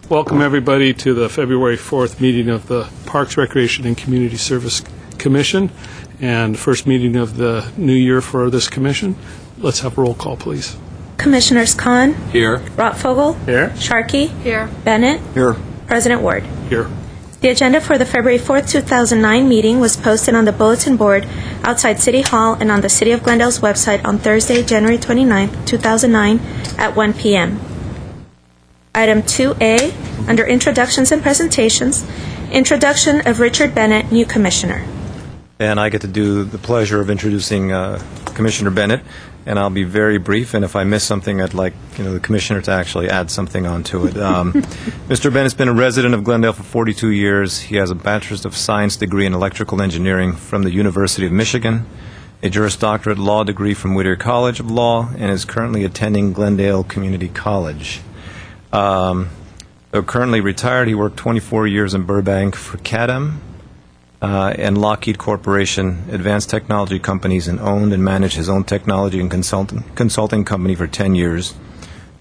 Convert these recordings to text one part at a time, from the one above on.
Welcome, everybody, to the February 4th meeting of the Parks, Recreation, and Community Service Commission, and first meeting of the new year for this commission. Let's have a roll call, please. Commissioners Khan. Here. Rottfogel. Here. Sharkey. Here. Bennett. Here. President Ward. Here. The agenda for the February 4th, 2009 meeting was posted on the bulletin board outside City Hall and on the City of Glendale's website on Thursday, January 29th, 2009 at 1 p.m. Item 2A, under Introductions and Presentations, introduction of Richard Bennett, new Commissioner. And I get to do the pleasure of introducing Commissioner Bennett, and I'll be very brief, and if I miss something, I'd like the Commissioner to actually add something onto it. Mr. Bennett's been a resident of Glendale for 42 years. He has a Bachelor's of Science degree in Electrical Engineering from the University of Michigan, a Juris Doctorate Law degree from Whittier College of Law, and is currently attending Glendale Community College. Though currently retired, he worked 24 years in Burbank for CADM and Lockheed Corporation, advanced technology companies, and owned and managed his own technology and consulting company for 10 years.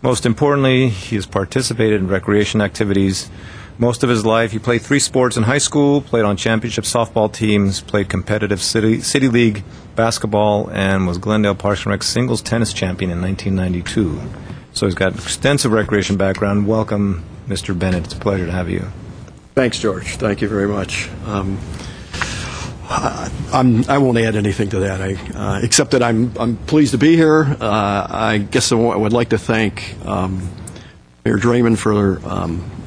Most importantly, he has participated in recreation activities most of his life. He played 3 sports in high school, played on championship softball teams, played competitive city league basketball, and was Glendale Parks and Rec singles tennis champion in 1992. So he's got extensive recreation background. Welcome, Mr. Bennett. It's a pleasure to have you. Thanks, George. Thank you very much. I won't add anything to that, except that I'm pleased to be here. I guess I would like to thank Mayor Draymond for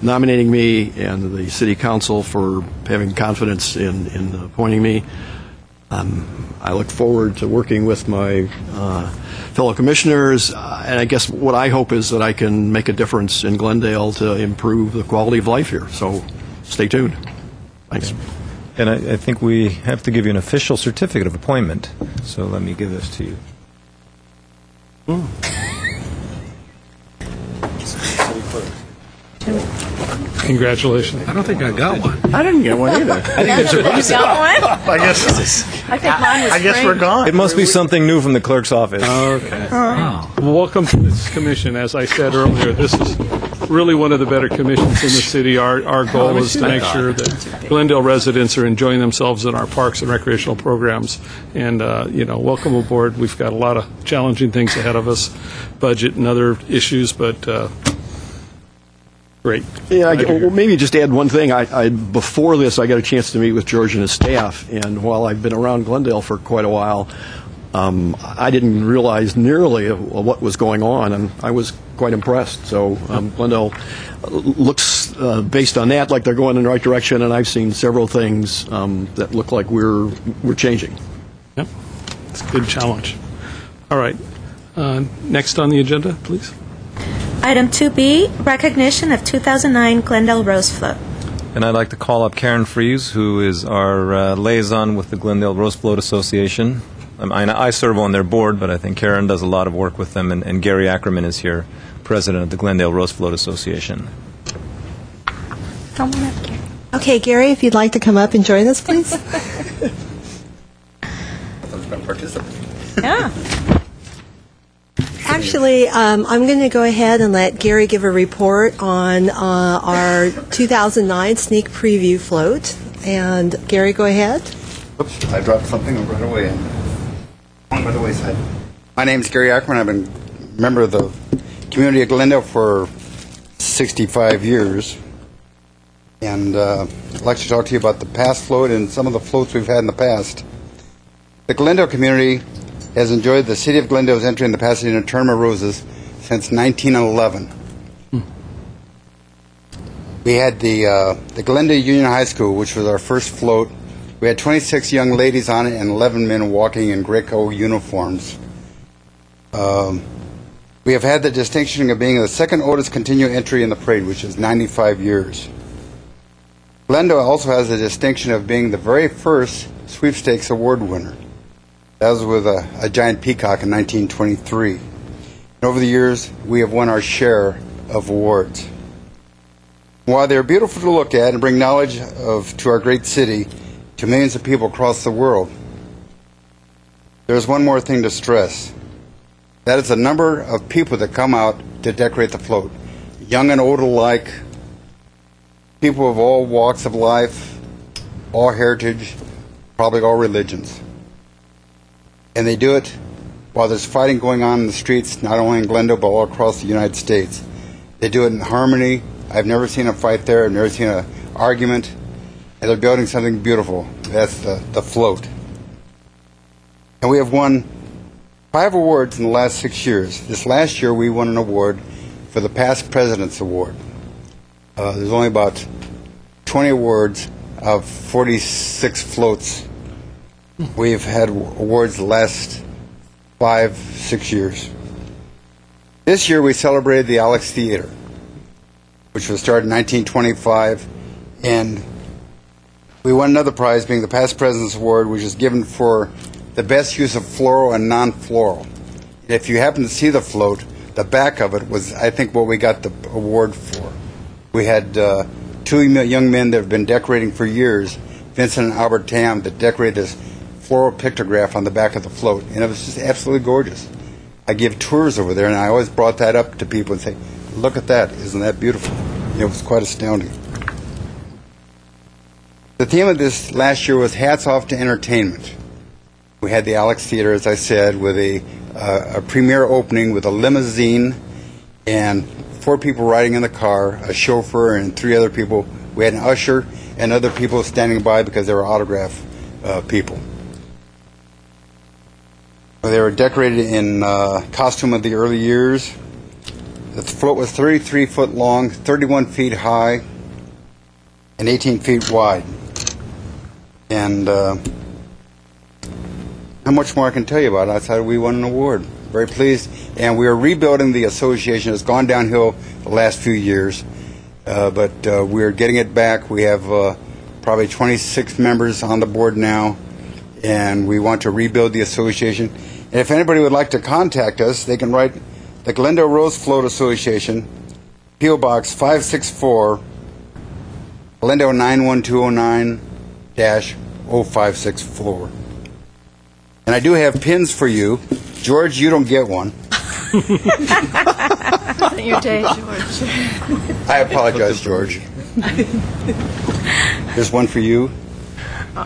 nominating me and the City Council for having confidence in appointing me. I look forward to working with my fellow commissioners, and I guess what I hope is that I can make a difference in Glendale to improve the quality of life here. So stay tuned. Thanks. Okay. And I think we have to give you an official certificate of appointment, so let me give this to you. Congratulations. I don't think I got one. I didn't get one either. I think there's a reason. I guess we're gone. It must be something new from the clerk's office. Okay. Welcome to this commission. As I said earlier, this is really one of the better commissions in the city. Our goal is to make sure that Glendale residents are enjoying themselves in our parks and recreational programs. And, welcome aboard. We've got a lot of challenging things ahead of us, budget and other issues, but great. Yeah, well, maybe just add one thing. Before this, I got a chance to meet with George and his staff, and while I've been around Glendale for quite a while, I didn't realize nearly what was going on, and I was quite impressed. So Glendale looks, based on that, like they're going in the right direction, and I've seen several things that look like we're changing. Yep, it's a good challenge. All right, next on the agenda, please. Item 2B, recognition of 2009 Glendale Rose Float. And I'd like to call up Karen Fries, who is our liaison with the Glendale Rose Float Association. I serve on their board, but I think Karen does a lot of work with them, and Gary Ackerman is here, president of the Glendale Rose Float Association. Come on up, Gary. Okay, Gary, if you'd like to come up and join us, please. I thought I was going to participate. Yeah. Actually, I'm going to go ahead and let Gary give a report on our 2009 sneak preview float. And Gary, go ahead. Oops, I dropped something right away. By the wayside. My name is Gary Ackerman. I've been a member of the community of Glendale for 65 years. And I'd like to talk to you about the past float and some of the floats we've had in the past. The Glendale community has enjoyed the City of Glendale's entry in the Pasadena Tournament of Roses since 1911. We had the Glendale Union High School, which was our first float. We had 26 young ladies on it and 11 men walking in Greco uniforms. We have had the distinction of being the second oldest continued entry in the parade, which is 95 years. Glendale also has the distinction of being the very first sweepstakes award winner. That was with a giant peacock in 1923. And over the years, we have won our share of awards. While they're beautiful to look at and bring knowledge to our great city to millions of people across the world, there's one more thing to stress. That is the number of people that come out to decorate the float. Young and old alike, people of all walks of life, all heritage, probably all religions. And they do it while there's fighting going on in the streets, not only in Glendale, but all across the United States. They do it in harmony. I've never seen a fight there. I've never seen an argument. And they're building something beautiful. That's the float. And we have won 5 awards in the last 6 years. This last year, we won an award for the Past President's Award. There's only about 20 awards of 46 floats. We've had awards the last 5-6 years. This year, we celebrated the Alex Theater, which was started in 1925, and we won another prize, being the Past President's Award, which is given for the best use of floral and non-floral. If you happen to see the float, the back of it was, I think, what we got the award for. We had 2 young men that have been decorating for years, Vincent and Albert Tam, that decorated this floral pictograph on the back of the float, and it was just absolutely gorgeous. I give tours over there, and I always brought that up to people and say, look at that, isn't that beautiful? It was quite astounding. The theme of this last year was Hats Off to Entertainment. We had the Alex Theater, as I said, with a premiere opening with a limousine and 4 people riding in the car, a chauffeur and 3 other people. We had an usher and other people standing by because they were autograph people. They were decorated in costume of the early years. The float was 33 foot long, 31 feet high, and 18 feet wide. And how much more I can tell you about it outside we won an award. Very pleased. And we are rebuilding the association. It's gone downhill the last few years, but we're getting it back. We have probably 26 members on the board now, and we want to rebuild the association. And if anybody would like to contact us, they can write the Glendale Rose Float Association, P.O. Box 564, Glendale 91209-0564. And I do have pins for you. George, you don't get one. Your day, George. I apologize, George. There's one for you.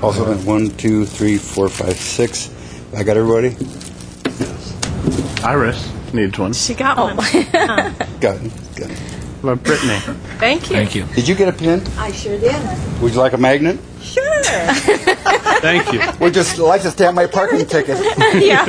Also, 1, 2, 3, 4, 5, 6. I got everybody? Iris needs one. She got one. Got it. Love Brittany. Thank you. Thank you. Did you get a pin? I sure did. Would you like a magnet? Sure. Thank you. Would you like to stamp my parking ticket? Yeah.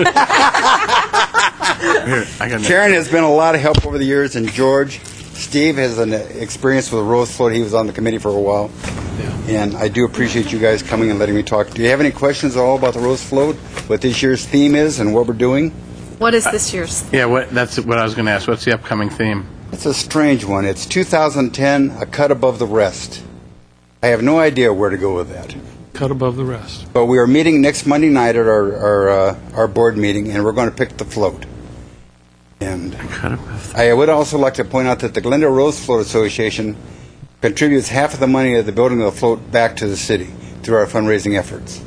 Here, I got Karen has been a lot of help over the years, and George. Steve has an experience with the Rose Float. He was on the committee for a while. Yeah. And I do appreciate you guys coming and letting me talk. Do you have any questions at all about the Rose Float, what this year's theme is, and what we're doing? What is this year's? Yeah, that's what I was going to ask. What's the upcoming theme? It's a strange one. It's 2010, a cut above the rest. I have no idea where to go with that. Cut above the rest. But we are meeting next Monday night at our board meeting, and we're going to pick the float. And I would also like to point out that the Glendale Rose Float Association contributes half of the money of the building of the float back to the city through our fundraising efforts.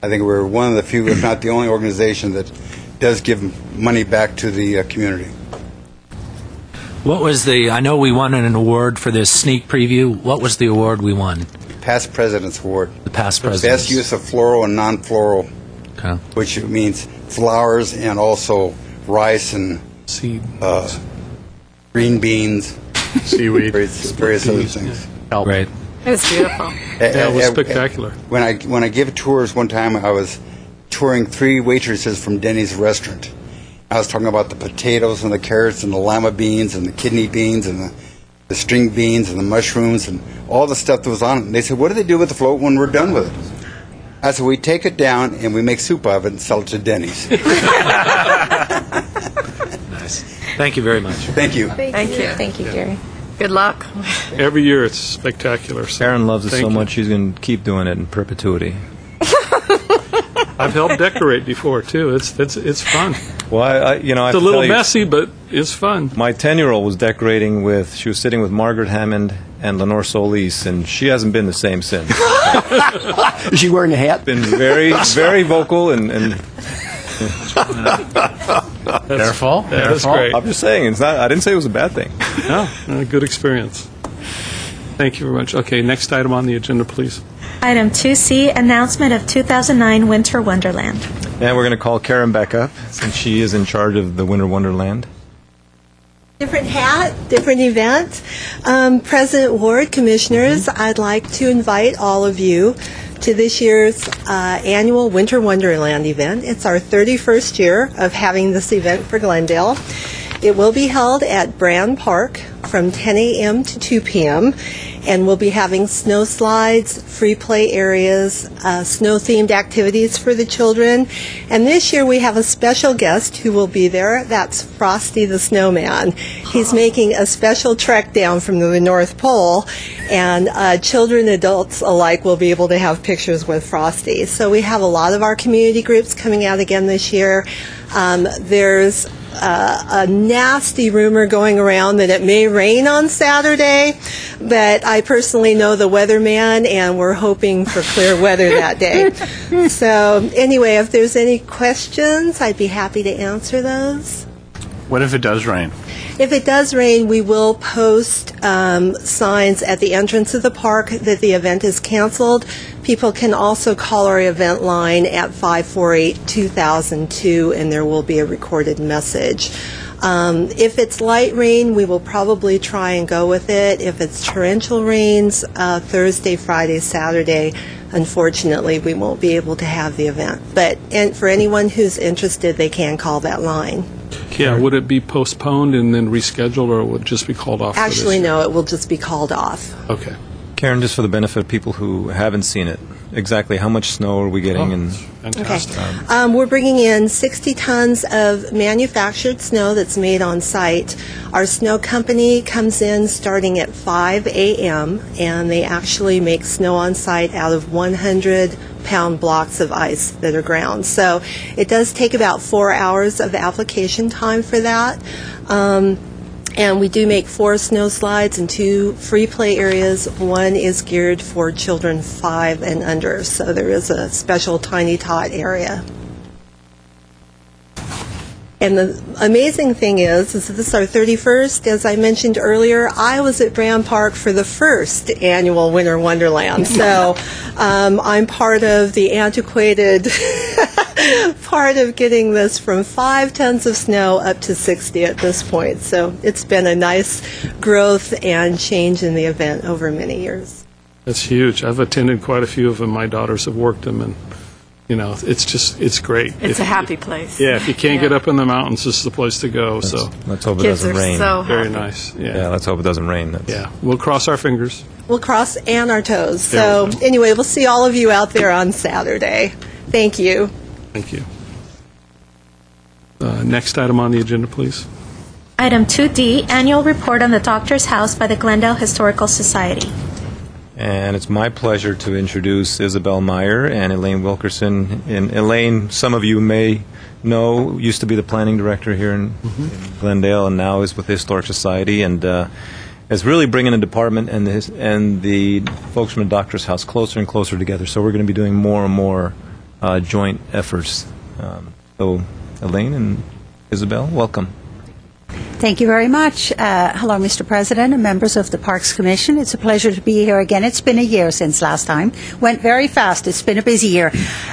I think we're one of the few, if not the only organization that does give money back to the community. What was I know we won an award for this sneak preview. What was the award we won? Past President's Award. The Past President's. Best use of floral and non-floral, Okay. which means flowers and also rice and Seed. green beans, Seaweed. various other things. Great. It was beautiful. That was spectacular. When I give tours, one time I was touring 3 waitresses from Denny's restaurant. I was talking about the potatoes and the carrots and the lima beans and the kidney beans and the string beans and the mushrooms and all the stuff that was on it. And they said, what do they do with the float when we're done with it? I said, we take it down and we make soup of it and sell it to Denny's. Nice. Thank you very much. Thank you. Thank you. Thank you, Gary. Good luck. Every year it's spectacular. So Karen loves it thank so you. much she's going to keep doing it in perpetuity. I've helped decorate before too. It's fun. Well, I It's a have to little tell you, messy, but it's fun. my 10-year-old was decorating she was sitting with Margaret Hammond and Lenore Solis, and she hasn't been the same since. Is she wearing a hat? Been very, very vocal and Careful. That's great. I'm just saying, it's not. I didn't say it was a bad thing. No, good experience. Thank you very much. Okay, next item on the agenda, please. Item 2C, announcement of 2009 Winter Wonderland. And we're going to call Karen back up, since she is in charge of the Winter Wonderland. Different hat, different event. President Ward, Commissioners, I'd like to invite all of you to this year's annual Winter Wonderland event. It's our 31st year of having this event for Glendale. It will be held at Brand Park from 10 a.m. to 2 p.m., and we'll be having snow slides, free play areas, snow-themed activities for the children. And this year we have a special guest who will be there. That's Frosty the Snowman. He's making a special trek down from the North Pole, and children and adults alike will be able to have pictures with Frosty. So we have a lot of our community groups coming out again this year. There's a nasty rumor going around that it may rain on Saturday, but I personally know the weatherman, and we're hoping for clear weather that day. So anyway, if there's any questions, I'd be happy to answer those. What if it does rain? If it does rain, we will post signs at the entrance of the park that the event is canceled. People can also call our event line at 548-2002, and there will be a recorded message. If it's light rain, we will probably try and go with it. If it's torrential rains, Thursday, Friday, Saturday, unfortunately, we won't be able to have the event. But for anyone who's interested, they can call that line. Yeah, would it be postponed and then rescheduled, or would it just be called off? Actually, no, it will just be called off. Okay. Karen, just for the benefit of people who haven't seen it, exactly how much snow are we getting? And Fantastic. Okay. We're bringing in 60 tons of manufactured snow that's made on site. Our snow company comes in starting at 5 a.m., and they actually make snow on site out of 100-pound blocks of ice that are ground. So it does take about 4 hours of application time for that. And we do make 4 snow slides and 2 free play areas. One is geared for children 5 and under, so there is a special tiny tot area. And the amazing thing is this is our 31st. As I mentioned earlier, I was at Brand Park for the first annual Winter Wonderland. So I'm part of the antiquated part of getting this from 5 tons of snow up to 60 at this point. So it's been a nice growth and change in the event over many years. That's huge. I've attended quite a few of them. My daughters have worked them, and it's great. It's a happy place. Yeah, if you can't get up in the mountains, this is the place to go. So let's hope it Kids doesn't are rain. so happy. very nice. Yeah, let's hope it doesn't rain. Yeah, we'll cross our fingers. We'll cross and our toes. There So we go. anyway, we'll see all of you out there on Saturday. Thank you. Thank you. Next item on the agenda, please. Item 2D, annual report on the Doctor's House by the Glendale Historical Society. And it's my pleasure to introduce Isabel Meyer and Elaine Wilkerson. And Elaine, some of you may know, used to be the planning director here in Glendale, and now is with the Historic Society, and is really bringing the department and the folks from the Doctor's House closer and closer together. So we're going to be doing more and more joint efforts. So Elaine and Isabel, welcome. Thank you very much. Hello, Mr. President and members of the Parks Commission. It's a pleasure to be here again. It's been a year since last time. Went very fast. It's been a busy year.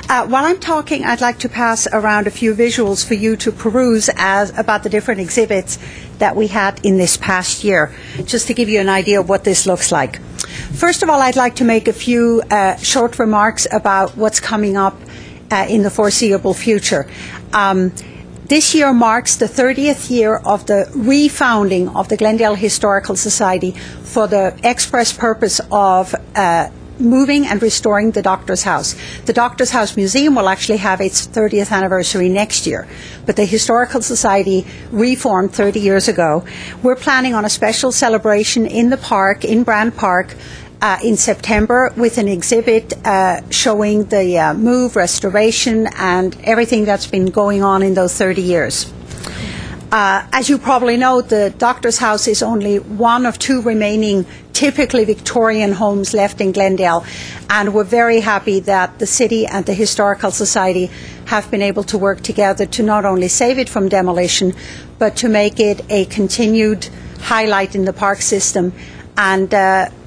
While I'm talking, I'd like to pass around a few visuals for you to peruse about the different exhibits that we had in this past year, just to give you an idea of what this looks like. First of all, I'd like to make a few short remarks about what's coming up in the foreseeable future. This year marks the 30th year of the refounding of the Glendale Historical Society for the express purpose of moving and restoring the Doctor's House. The Doctor's House Museum will actually have its 30th anniversary next year, but the Historical Society reformed 30 years ago. We're planning on a special celebration in the park, in Brand Park, in September, with an exhibit showing the move, restoration, and everything that's been going on in those 30 years. As you probably know, the Doctor's House is only one of 2 remaining typically Victorian homes left in Glendale, and we're very happy that the city and the Historical Society have been able to work together to not only save it from demolition, but to make it a continued highlight in the park system. And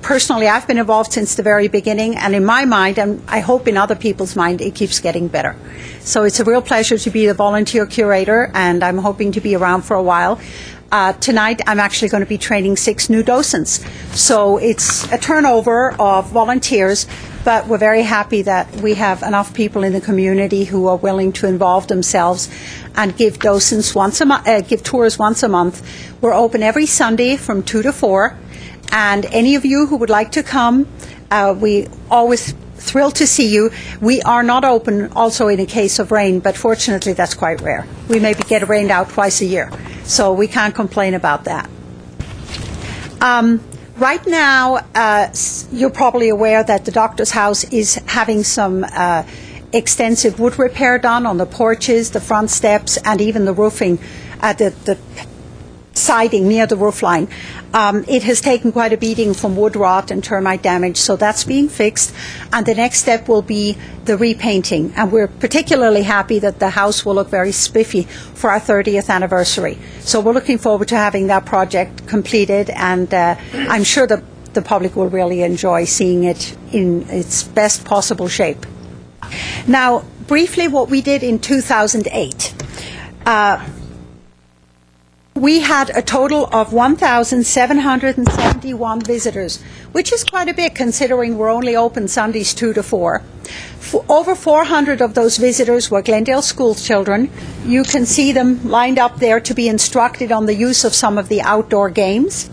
personally, I've been involved since the very beginning, and in my mind, and I hope in other people's mind, it keeps getting better. So it's a real pleasure to be the volunteer curator, and I'm hoping to be around for a while. Tonight, I'm actually going to be training 6 new docents. So it's a turnover of volunteers, but we're very happy that we have enough people in the community who are willing to involve themselves and give docents give tours once a month. We're open every Sunday from 2 to 4. And any of you who would like to come, we always thrilled to see you. We are not open also in a case of rain, but fortunately that's quite rare. We maybe get rained out twice a year, so we can't complain about that. Right now, you're probably aware that the doctor's house is having some extensive wood repair done on the porches, the front steps, and even the roofing, the siding near the roof line. It has taken quite a beating from wood rot and termite damage, so that's being fixed. And the next step will be the repainting. And we're particularly happy that the house will look very spiffy for our 30th anniversary. So we're looking forward to having that project completed, and I'm sure that the public will really enjoy seeing it in its best possible shape. Now, briefly, what we did in 2008. We had a total of 1,771 visitors, which is quite a bit considering we're only open Sundays 2 to 4. Over 400 of those visitors were Glendale school children. You can see them lined up there to be instructed on the use of some of the outdoor games.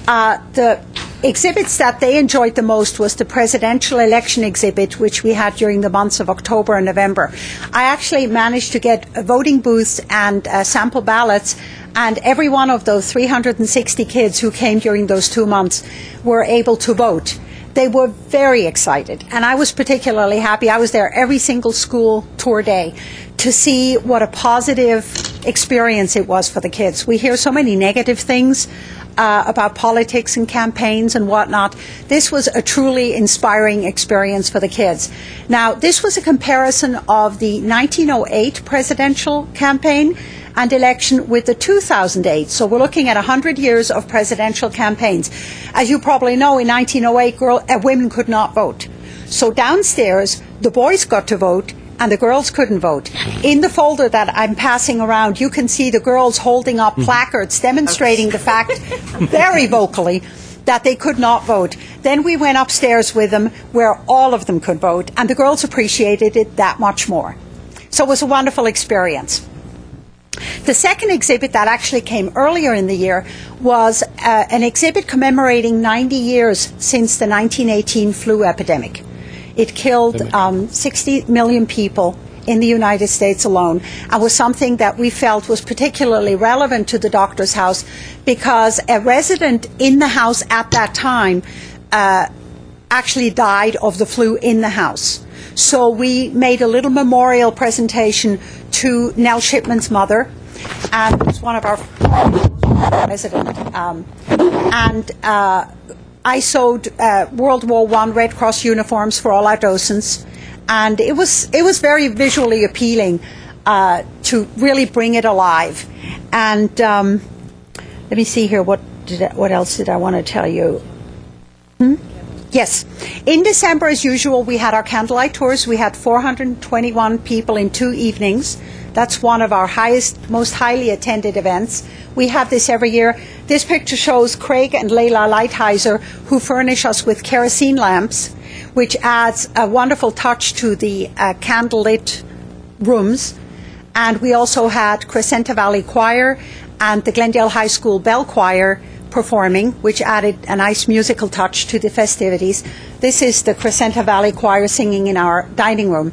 The exhibits that they enjoyed the most was the presidential election exhibit, which we had during the months of October and November. I actually managed to get voting booths and sample ballots, and every one of those 360 kids who came during those 2 months were able to vote. They were very excited, and I was particularly happy. I was there every single school tour day to see what a positive experience it was for the kids. We hear so many negative things about politics and campaigns and whatnot. This was a truly inspiring experience for the kids. Now, this was a comparison of the 1908 presidential campaign and election with the 2008. So we're looking at 100 years of presidential campaigns. As you probably know, in 1908, women could not vote. So downstairs, the boys got to vote, and the girls couldn't vote. In the folder that I'm passing around, you can see the girls holding up placards demonstrating the fact, very vocally, that they could not vote. Then we went upstairs with them where all of them could vote, and the girls appreciated it that much more. So it was a wonderful experience. The second exhibit that actually came earlier in the year was an exhibit commemorating 90 years since the 1918 flu epidemic. It killed 60 million people in the United States alone, and was something that we felt was particularly relevant to the doctor's house because a resident in the house at that time actually died of the flu in the house. So we made a little memorial presentation to Nell Shipman's mother, and it was one of our residents. I sewed World War I Red Cross uniforms for all our docents, and it was very visually appealing to really bring it alive. And let me see here, what else did I want to tell you? Yes. In December, as usual, we had our Candlelight Tours. We had 421 people in 2 evenings. That's one of our most highly attended events. We have this every year. This picture shows Craig and Layla Lighthizer, who furnish us with kerosene lamps, which adds a wonderful touch to the candlelit rooms. And we also had Crescenta Valley Choir and the Glendale High School Bell Choir performing, which added a nice musical touch to the festivities. This is the Crescenta Valley Choir singing in our dining room.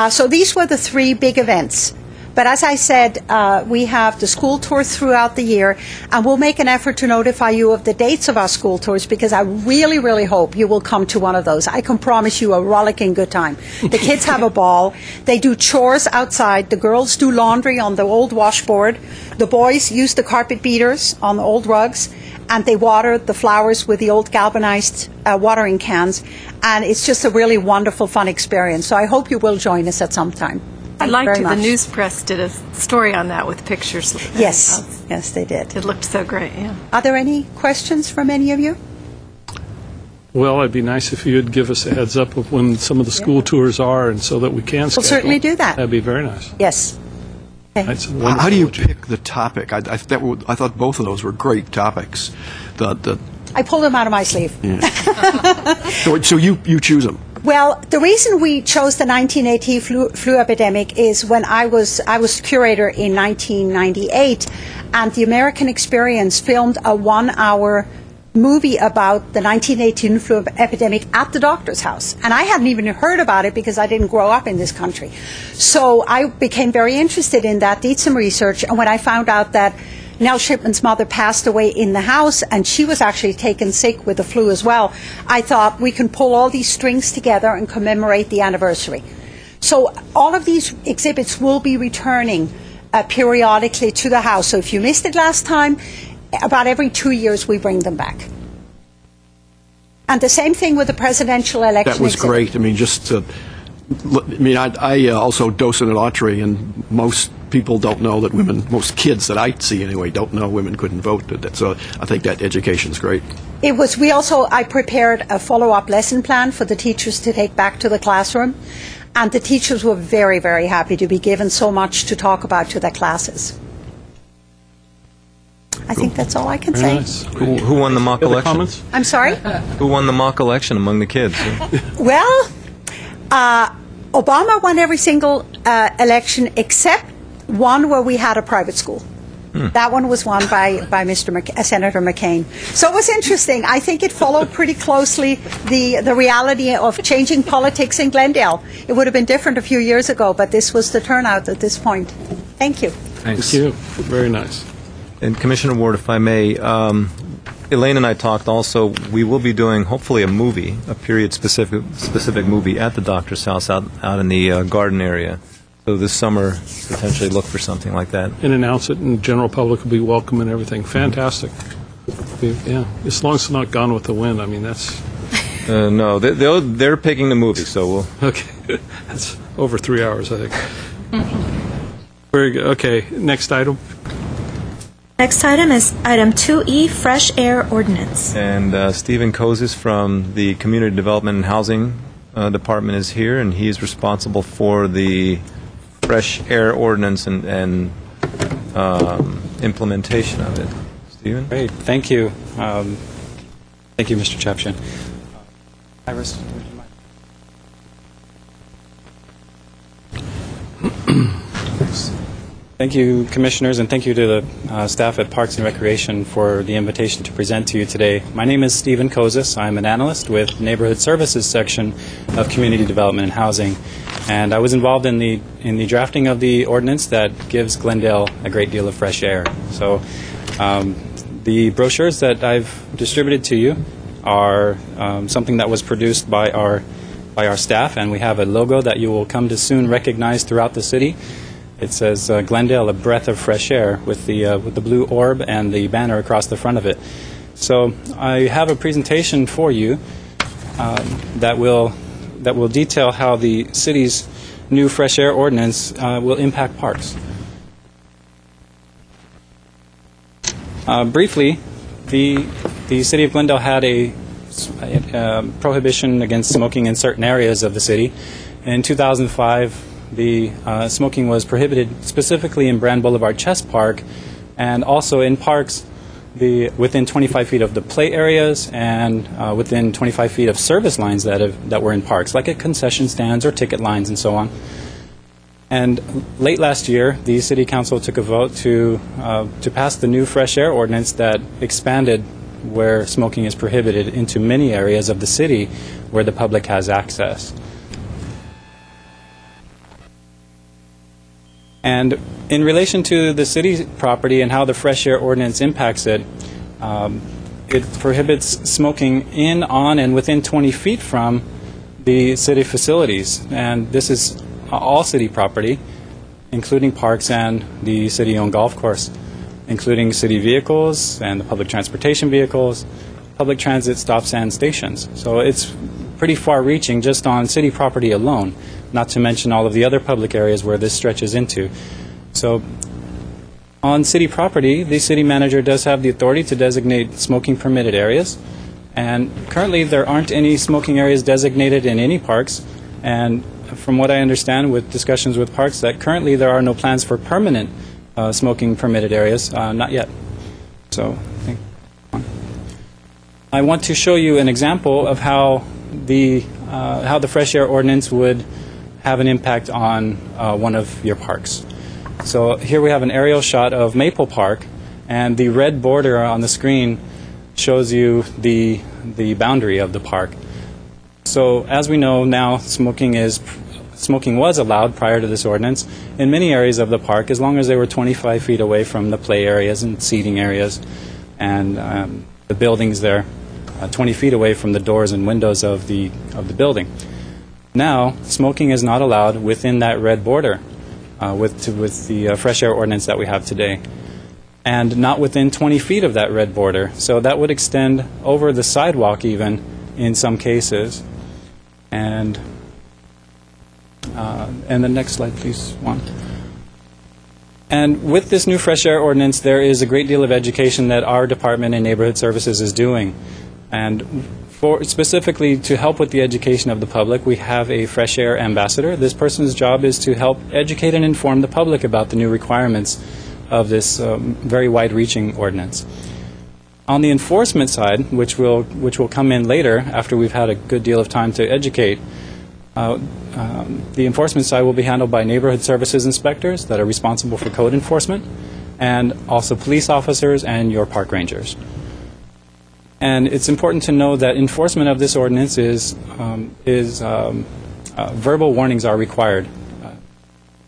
So these were the 3 big events. But as I said, we have the school tours throughout the year, and we'll make an effort to notify you of the dates of our school tours, because I really, really hope you will come to one of those. I can promise you a rollicking good time. The kids have a ball. They do chores outside. The girls do laundry on the old washboard. The boys use the carpet beaters on the old rugs. and they water the flowers with the old galvanized watering cans, and it's just a really wonderful, fun experience. So I hope you will join us at some time. I Thank you liked very it. The much. news press did a story on that with pictures. Yes, yes, they did. It looked so great, yeah. Are there any questions from any of you? Well, it'd be nice if you'd give us a heads up of when some of the school tours are, and so that we can schedule. We'll certainly do that. That'd be very nice. Yes. Okay. That's wonderful. How do you pick the topic? I thought both of those were great topics. I pulled them out of my sleeve. So you choose them. Well, the reason we chose the 1980 flu epidemic is when I was curator in 1998, and the American Experience filmed a 1-hour movie about the 1918 flu epidemic at the doctor's house. And I hadn't even heard about it because I didn't grow up in this country. So I became very interested in that, did some research, and when I found out that Nell Shipman's mother passed away in the house, and she was actually taken sick with the flu as well, I thought we can pull all these strings together and commemorate the anniversary. So all of these exhibits will be returning periodically to the house. So if you missed it last time, about every 2 years we bring them back. And the same thing with the presidential election. That was exhibit. great. I mean, I also docent at Autry, and most people don't know that women, most kids that I see anyway, don't know women couldn't vote. So I think that education's great. It was. I prepared a follow-up lesson plan for the teachers to take back to the classroom, and the teachers were very, very happy to be given so much to talk about to their classes. I think that's all I can Very say. nice. Who won the mock Other election? comments? I'm sorry? Who won the mock election among the kids? Well, Obama won every single election except one where we had a private school. That one was won by Senator McCain. So it was interesting. I think it followed pretty closely the reality of changing politics in Glendale. It would have been different a few years ago, but this was the turnout at this point. Thank you. Thank you. Very nice. And Commissioner Ward, if I may, Elaine and I talked also, we will be doing hopefully a movie, a period-specific movie at the doctor's house out in the garden area. So this summer, potentially look for something like that. And announce it, and the general public will be welcome and everything. Fantastic. Yeah, as long as it's not Gone with the Wind. I mean, that's... No, they're picking the movie, so we'll... Okay. That's over 3 hours, I think. Very good. Okay, next item. Next item is item 2E, Fresh Air Ordinance. And Stephen Kozis from the Community Development and Housing Department is here, and he's responsible for the Fresh Air Ordinance and implementation of it. Stephen? Great, thank you. Thank you, Mr. Chapchin. Iris, would you mind? Thank you, Commissioners, and thank you to the staff at Parks and Recreation for the invitation to present to you today. My name is Stephen Kozis. I'm an analyst with Neighborhood Services section of Community Development and Housing, and I was involved in the drafting of the ordinance that gives Glendale a great deal of fresh air. So the brochures that I've distributed to you are something that was produced by our staff, and we have a logo that you will come to soon recognize throughout the city. It says Glendale, a breath of fresh air, with the blue orb and the banner across the front of it. So I have a presentation for you that will detail how the city's new fresh air ordinance will impact parks. Briefly, the city of Glendale had a prohibition against smoking in certain areas of the city. In 2005, the smoking was prohibited specifically in Brand Boulevard Chess Park, and also in parks within 25 feet of the play areas and within 25 feet of service lines that were in parks, like at concession stands or ticket lines and so on. And late last year, the City Council took a vote to pass the new fresh air ordinance that expanded where smoking is prohibited into many areas of the city where the public has access. And in relation to the city property and how the fresh air ordinance impacts it, it prohibits smoking in, on, and within 20 feet from the city facilities. And this is all city property, including parks and the city-owned golf course. including city vehicles and the public transportation vehicles, public transit stops and stations. So it's pretty far-reaching just on city property alone, not to mention all of the other public areas where this stretches into. So on city property, the city manager does have the authority to designate smoking permitted areas, and currently there aren't any smoking areas designated in any parks, and from what I understand with discussions with parks, that currently there are no plans for permanent smoking permitted areas, not yet. So I want to show you an example of how the fresh air ordinance would have an impact on one of your parks. So here we have an aerial shot of Maple Park, and the red border on the screen shows you the boundary of the park. So as we know now, smoking was allowed prior to this ordinance in many areas of the park, as long as they were 25 feet away from the play areas and seating areas and the buildings there, 20 feet away from the doors and windows of the building. Now, smoking is not allowed within that red border with the fresh air ordinance that we have today, and not within 20 feet of that red border. So that would extend over the sidewalk even in some cases. And the next slide, please, Juan. And with this new fresh air ordinance, there is a great deal of education that our department in neighborhood services is doing. And specifically to help with the education of the public, we have a fresh air ambassador. This person's job is to help educate and inform the public about the new requirements of this very wide-reaching ordinance. On the enforcement side, which will come in later after we've had a good deal of time to educate, the enforcement side will be handled by neighborhood services inspectors that are responsible for code enforcement, and also police officers and your park rangers. And it's important to know that enforcement of this ordinance is verbal warnings are required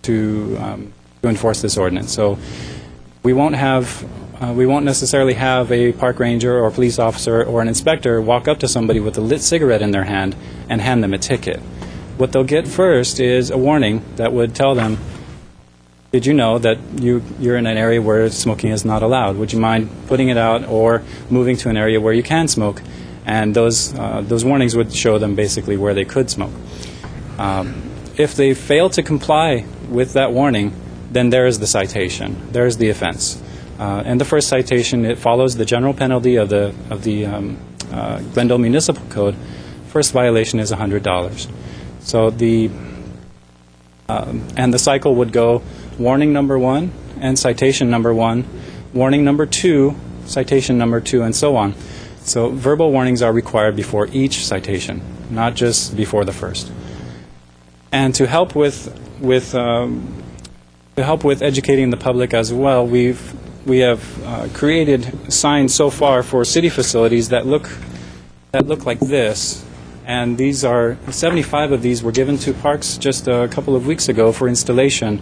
to enforce this ordinance. So we won't necessarily have a park ranger or police officer or an inspector walk up to somebody with a lit cigarette in their hand and hand them a ticket. What they'll get first is a warning that would tell them, did you know that you're in an area where smoking is not allowed? Would you mind putting it out or moving to an area where you can smoke? And those warnings would show them basically where they could smoke. If they fail to comply with that warning, then there is the citation. There is the offense. And the first citation, it follows the general penalty of the Glendale Municipal Code. First violation is $100. So and the cycle would go warning number 1 and citation number 1, warning number 2, citation number 2, and so on. So verbal warnings are required before each citation, not just before the first. And to help with educating the public as well, we have created signs so far for city facilities that look like this. And these are 75 of these were given to parks just a couple of weeks ago for installation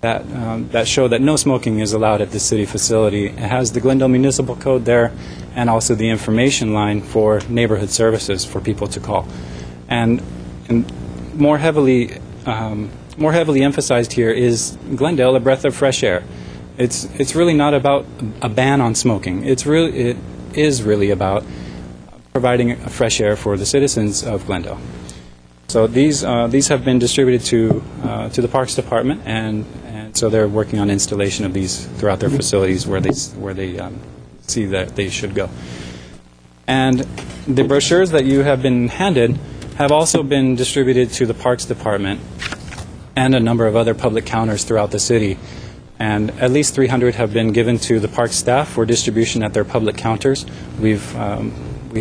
that show that no smoking is allowed at this city facility. It has the Glendale Municipal Code there and also the information line for neighborhood services for people to call. And more heavily emphasized here is Glendale, a breath of fresh air. It's really not about a ban on smoking. It is really about providing fresh air for the citizens of Glendale. So these have been distributed to the Parks Department, and so they're working on installation of these throughout their facilities where they see that they should go. And the brochures that you have been handed have also been distributed to the Parks Department and a number of other public counters throughout the city. And at least 300 have been given to the park staff for distribution at their public counters. We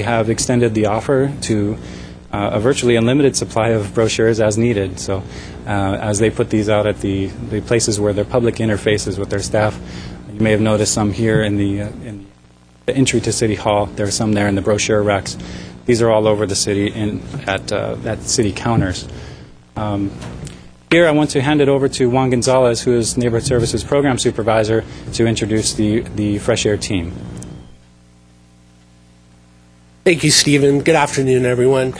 have extended the offer to a virtually unlimited supply of brochures as needed. So as they put these out at the places where their public interfaces with their staff, you may have noticed some here in the entry to City Hall. There are some there in the brochure racks. These are all over the city at city counters. Here I want to hand it over to Juan Gonzalez, who is Neighborhood Services Program Supervisor, to introduce the Fresh Air team. Thank you, Stephen. Good afternoon, everyone.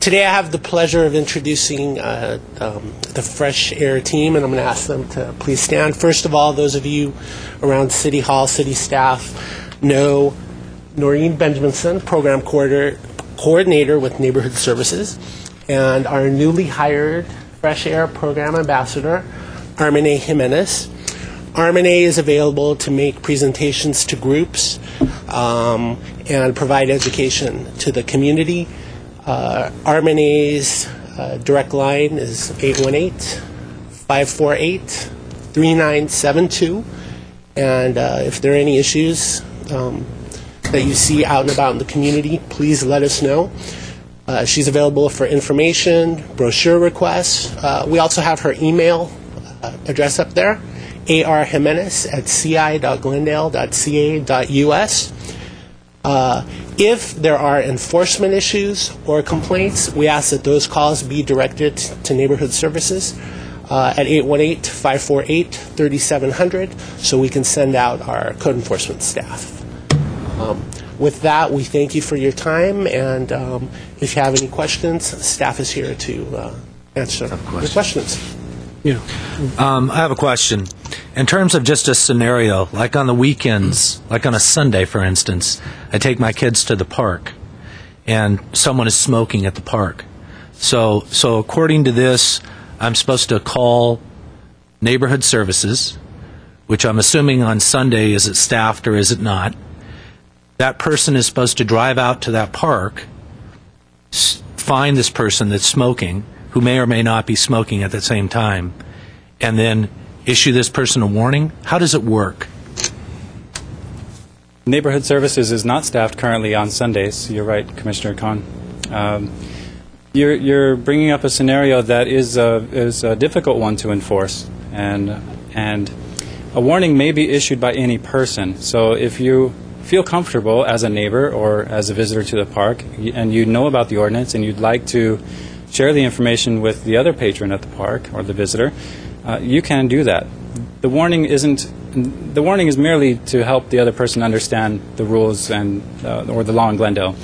Today I have the pleasure of introducing the Fresh Air team, and I'm going to ask them to please stand. First of all, those of you around City Hall, city staff, know Noreen Benjaminson, Program Coordinator with Neighborhood Services, and our newly hired Fresh Air Program Ambassador, Armene Jimenez. Armene is available to make presentations to groups and provide education to the community. Armene's direct line is 818-548-3972. And if there are any issues that you see out and about in the community, please let us know. She's available for information, brochure requests. We also have her email address up there, arjimenez@ci.glendale.ca.us. If there are enforcement issues or complaints, we ask that those calls be directed to Neighborhood Services at 818-548-3700 so we can send out our code enforcement staff. With that, we thank you for your time, and if you have any questions, staff is here to answer your questions. Yeah. I have a question. In terms of just a scenario, like on the weekends, like on a Sunday, for instance, I take my kids to the park, and someone is smoking at the park. So according to this, I'm supposed to call Neighborhood Services, which I'm assuming on Sunday, is it staffed or is it not? That person is supposed to drive out to that park, find this person that's smoking, who may or may not be smoking at the same time, and then issue this person a warning? How does it work? Neighborhood Services is not staffed currently on Sundays. You're right, Commissioner Khan. You're bringing up a scenario that is a difficult one to enforce, and a warning may be issued by any person. So if you feel comfortable as a neighbor or as a visitor to the park, and you know about the ordinance and you'd like to share the information with the other patron at the park or the visitor, you can do that. The warning is merely to help the other person understand the rules and or the law in Glendale.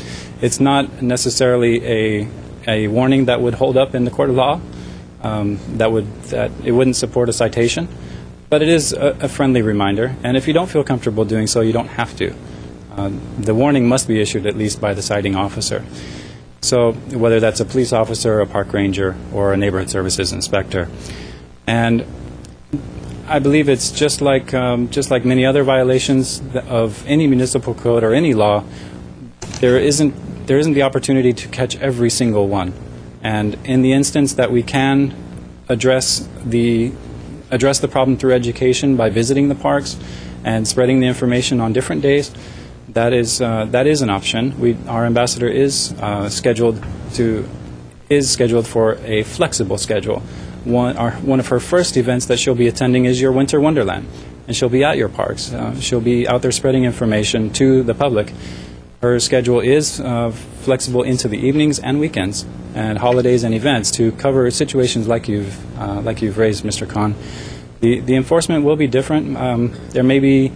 It's not necessarily a warning that would hold up in the court of law. That it wouldn't support a citation, but it is a friendly reminder. And if you don't feel comfortable doing so, you don't have to. The warning must be issued at least by the citing officer. So whether that's a police officer, a park ranger, or a neighborhood services inspector. And I believe it's just like many other violations of any municipal code or any law, there isn't the opportunity to catch every single one. And in the instance that we can address the problem through education by visiting the parks and spreading the information on different days, that is an option. Our ambassador is scheduled for a flexible schedule. One of her first events that she'll be attending is your Winter Wonderland, and she'll be at your parks. She'll be out there spreading information to the public. Her schedule is flexible into the evenings and weekends and holidays and events to cover situations like you've raised, Mr. Khan. The enforcement will be different. There may be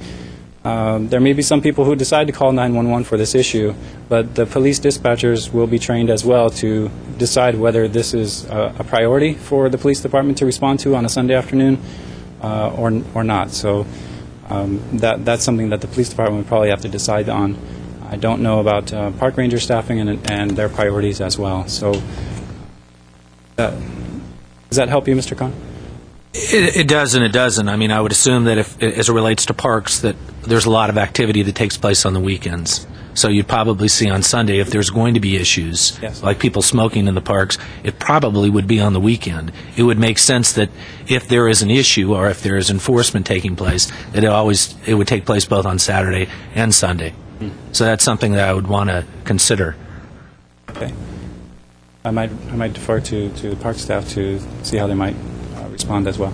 some people who decide to call 911 for this issue, but the police dispatchers will be trained as well to decide whether this is a priority for the police department to respond to on a Sunday afternoon or not. So that's something that the police department would probably have to decide on. I don't know about park ranger staffing and their priorities as well. So does that help you, Mr. Khan? It does and it doesn't. I mean, I would assume that as it relates to parks, that there's a lot of activity that takes place on the weekends. So you'd probably see on Sunday, if there's going to be issues, yes, like people smoking in the parks, it probably would be on the weekend. It would make sense that if there is an issue or if there is enforcement taking place, that it would take place both on Saturday and Sunday. So that's something that I would want to consider. Okay. I might defer to the park staff to see how they might respond as well.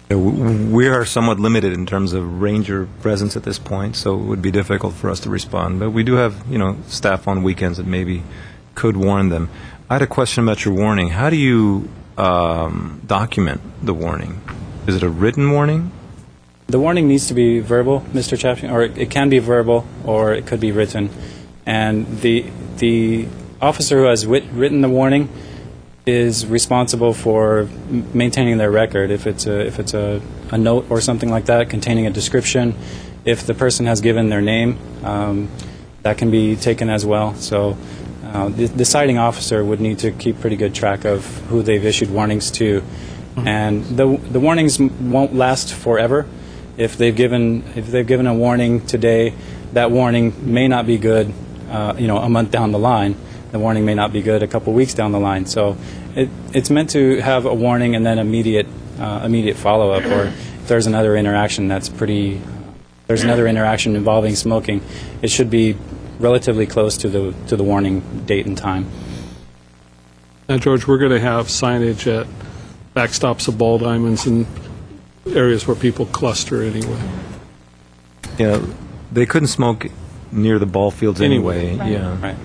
We are somewhat limited in terms of ranger presence at this point, so it would be difficult for us to respond. But we do have, staff on weekends that maybe could warn them. I had a question about your warning. How do you document the warning? Is it a written warning? The warning needs to be verbal, Mr. Chapman, or it can be verbal, or it could be written. And the officer who has written the warning is responsible for maintaining their record. If it's a note or something like that containing a description, if the person has given their name, that can be taken as well. So the deciding officer would need to keep pretty good track of who they've issued warnings to, and the warnings won't last forever. If they've given a warning today, that warning may not be good. A month down the line, the warning may not be good a couple weeks down the line. So it's meant to have a warning and then immediate follow-up, or if there's another interaction there's another interaction involving smoking, it should be relatively close to the warning date and time. Now, George, we're going to have signage at backstops of ball diamonds and areas where people cluster anyway. Yeah, they couldn't smoke near the ball fields anyway. Right. Yeah. Right.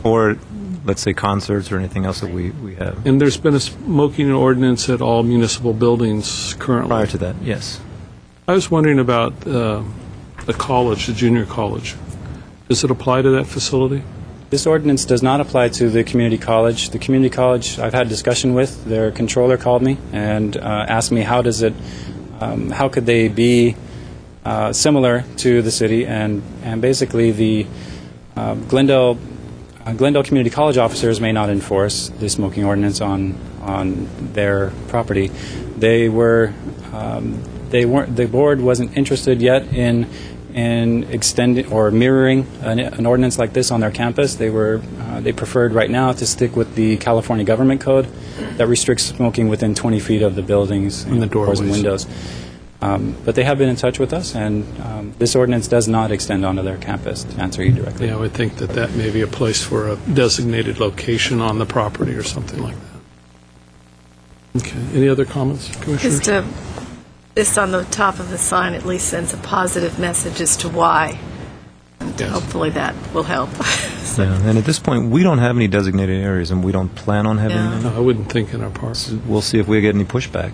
Or, let's say, concerts or anything else that we have. And there's been a smoking ordinance at all municipal buildings currently. Prior to that, yes. I was wondering about the college, the junior college. Does it apply to that facility? This ordinance does not apply to the community college. The community college I've had discussion with, their controller called me and asked me how could they be similar to the city, and basically the Glendale Community College officers may not enforce the smoking ordinance on their property. The board wasn't interested yet in extending or mirroring an ordinance like this on their campus. They preferred right now to stick with the California government code that restricts smoking within 20 feet of the buildings and the doors and windows. But they have been in touch with us, and this ordinance does not extend onto their campus, to answer you directly. Yeah, I would think that may be a place for a designated location on the property or something like that. Okay. Any other comments, Commissioner? This on the top of the sign at least sends a positive message as to why. And Yes. hopefully that will help. Yeah, and at this point, we don't have any designated areas, and we don't plan on having Yeah. any. No, I wouldn't think in our parks. We'll see if we get any pushback.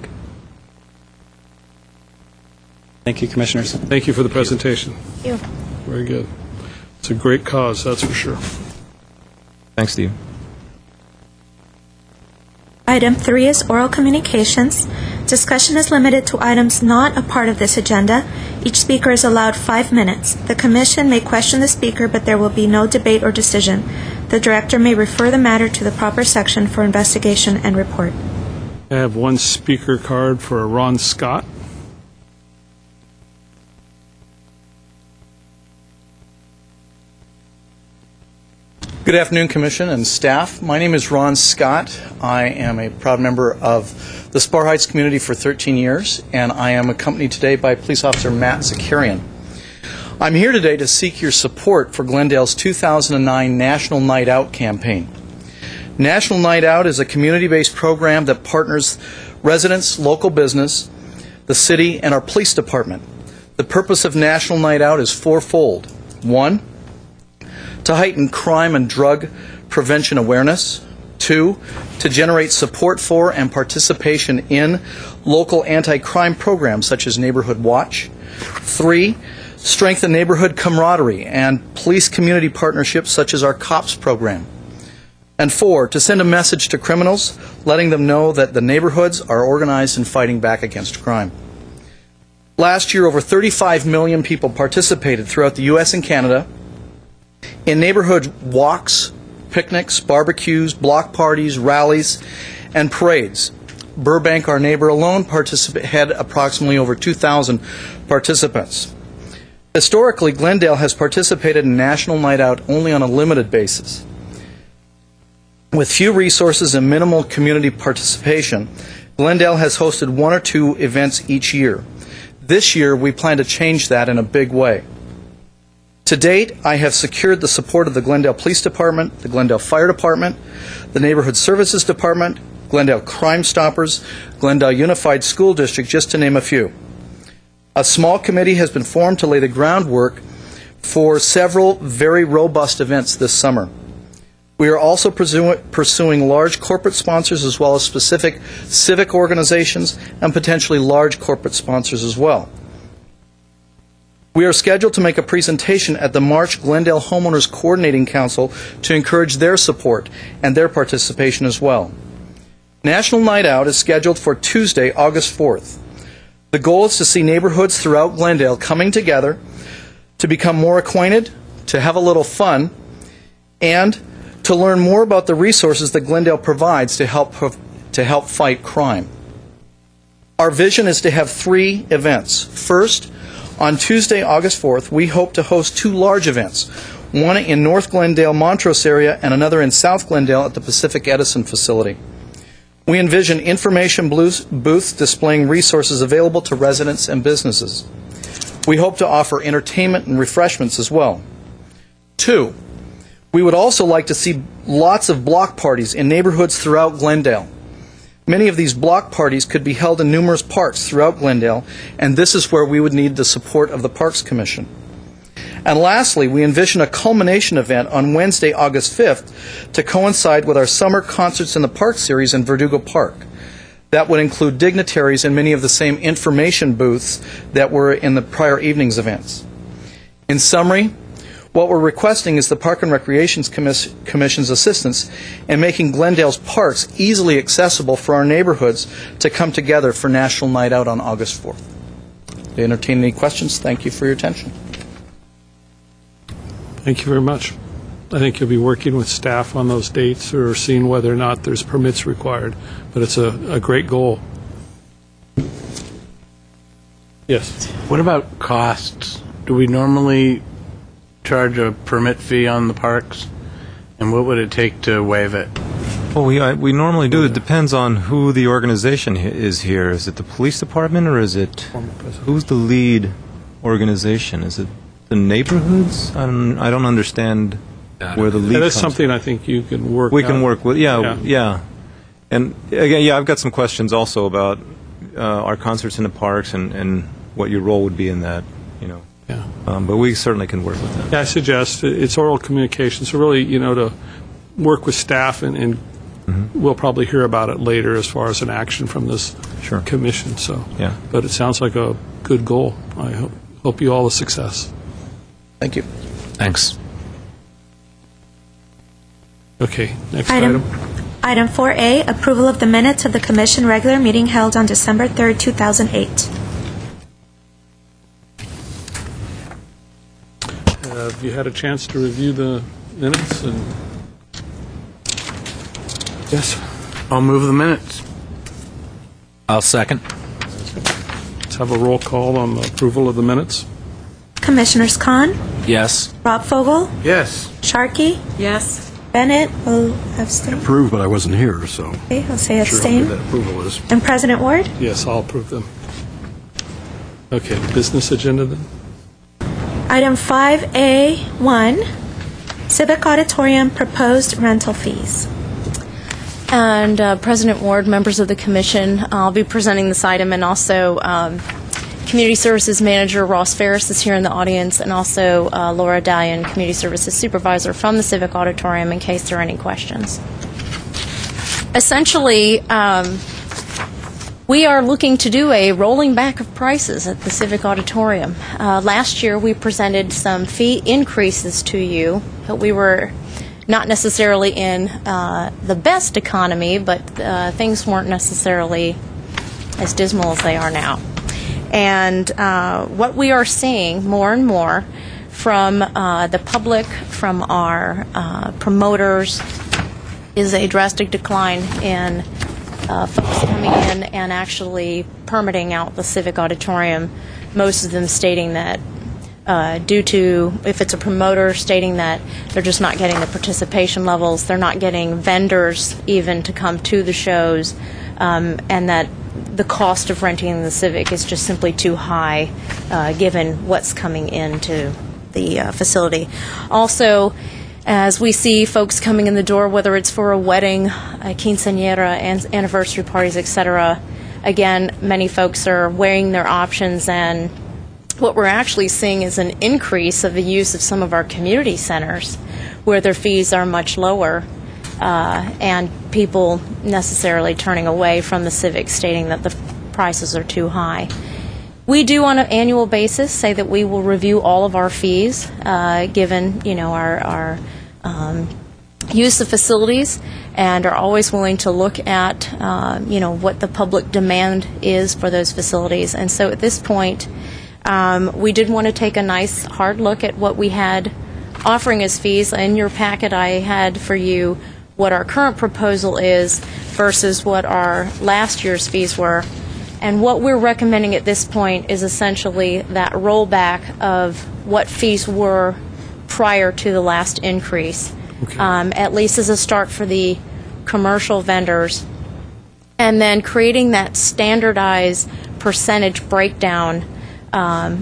Thank you, Commissioners. Thank you for the presentation. Thank you. Very good. It's a great cause, that's for sure. Thanks, Steve. Item 3 is oral communications. Discussion is limited to items not a part of this agenda. Each speaker is allowed 5 minutes. The Commission may question the speaker, but there will be no debate or decision. The Director may refer the matter to the proper section for investigation and report. I have one speaker card for Ron Scott. Good afternoon, Commission and staff. My name is Ron Scott. I am a proud member of the Spar Heights community for 13 years, and I am accompanied today by Police Officer Matt Zakarian. I'm here today to seek your support for Glendale's 2009 National Night Out campaign. National Night Out is a community-based program that partners residents, local business, the city, and our police department. The purpose of National Night Out is fourfold. 1, to heighten crime and drug prevention awareness. 2, to generate support for and participation in local anti-crime programs such as Neighborhood Watch. 3, strengthen neighborhood camaraderie and police community partnerships such as our COPS program. And 4, to send a message to criminals, letting them know that the neighborhoods are organized in fighting back against crime. Last year, over 35 million people participated throughout the U.S. and Canada in neighborhood walks, picnics, barbecues, block parties, rallies, and parades. Burbank, our neighbor alone, had approximately over 2,000 participants. Historically, Glendale has participated in National Night Out only on a limited basis. With few resources and minimal community participation, Glendale has hosted 1 or 2 events each year. This year, we plan to change that in a big way. To date, I have secured the support of the Glendale Police Department, the Glendale Fire Department, the Neighborhood Services Department, Glendale Crime Stoppers, Glendale Unified School District, just to name a few. A small committee has been formed to lay the groundwork for several very robust events this summer. We are also pursuing large corporate sponsors as well as specific civic organizations and potentially large corporate sponsors as well. We are scheduled to make a presentation at the March Glendale Homeowners Coordinating Council to encourage their support and their participation as well. National Night Out is scheduled for Tuesday, August 4th. The goal is to see neighborhoods throughout Glendale coming together to become more acquainted, to have a little fun, and to learn more about the resources that Glendale provides to help fight crime. Our vision is to have 3 events. First, on Tuesday, August 4th, we hope to host 2 large events, one in North Glendale, Montrose area, and another in South Glendale at the Pacific Edison facility. We envision information booths displaying resources available to residents and businesses. We hope to offer entertainment and refreshments as well. 2, we would also like to see lots of block parties in neighborhoods throughout Glendale. Many of these block parties could be held in numerous parks throughout Glendale, and this is where we would need the support of the Parks Commission. And lastly, we envision a culmination event on Wednesday, August 5th, to coincide with our Summer Concerts in the Park series in Verdugo Park. That would include dignitaries and many of the same information booths that were in the prior evening's events. In summary, what we're requesting is the Park and Recreation Commission's assistance in making Glendale's parks easily accessible for our neighborhoods to come together for National Night Out on August 4th. To entertain any questions, thank you for your attention. Thank you very much. I think you'll be working with staff on those dates or seeing whether or not there's permits required, but it's a great goal. Yes. What about costs? Do we normally charge a permit fee on the parks? And what would it take to waive it? Well, we normally do. It depends on who the organization is here. Is it the police department, or is it who's the lead organization? Is it the neighborhoods? I don't understand where the lead That is comes something from. I think you can work We can out. work with, yeah. And again, I've got some questions also about our concerts in the parks and what your role would be in that, Yeah. But we certainly can work with that. Yeah, I suggest it's oral communication. So really, to work with staff, and we'll probably hear about it later as far as an action from this commission. So, yeah. But it sounds like a good goal. I hope you all the success. Thank you. Thanks. Okay, next item. Item 4A, approval of the minutes of the commission regular meeting held on December 3rd, 2008. Have you had a chance to review the minutes? Yes. I'll move the minutes. I'll second. Let's have a roll call on the approval of the minutes. Commissioners Khan, Yes. Rob Fogel, Yes. Sharkey, Yes. Bennett will abstain. Approved, but I wasn't here, so Okay, I'll say sure how abstain. good that approval is. And President Ward? Yes, I'll approve them. Okay, business agenda then? Item 5A1, Civic Auditorium proposed rental fees. And President Ward, members of the commission, I'll be presenting this item, and also Community Services Manager Ross Ferris is here in the audience, and also Laura Dallion, Community Services Supervisor from the Civic Auditorium, in case there are any questions. Essentially, we are looking to do a rolling back of prices at the Civic Auditorium. Last year, we presented some fee increases to you, but we were not necessarily in the best economy, but things weren't necessarily as dismal as they are now. And what we are seeing more and more from the public, from our promoters, is a drastic decline in folks coming in and actually permitting out the Civic Auditorium, most of them stating that due to, if it's a promoter, stating that they're just not getting the participation levels, they're not getting vendors even to come to the shows, and that the cost of renting the Civic is just simply too high given what's coming into the facility. Also, as we see folks coming in the door, whether it's for a wedding, a quinceañera, anniversary parties, etc., again, many folks are weighing their options, and what we're actually seeing is an increase of the use of some of our community centers where their fees are much lower, and people necessarily turning away from the Civic, stating that the prices are too high. We do on an annual basis say that we will review all of our fees, given, our use of facilities, and are always willing to look at, what the public demand is for those facilities. And so at this point, we did want to take a nice hard look at what we had offering as fees. In your packet, I had for you what our current proposal is versus what our last year's fees were. And what we're recommending at this point is essentially that rollback of what fees were prior to the last increase, at least as a start for the commercial vendors, and then creating that standardized percentage breakdown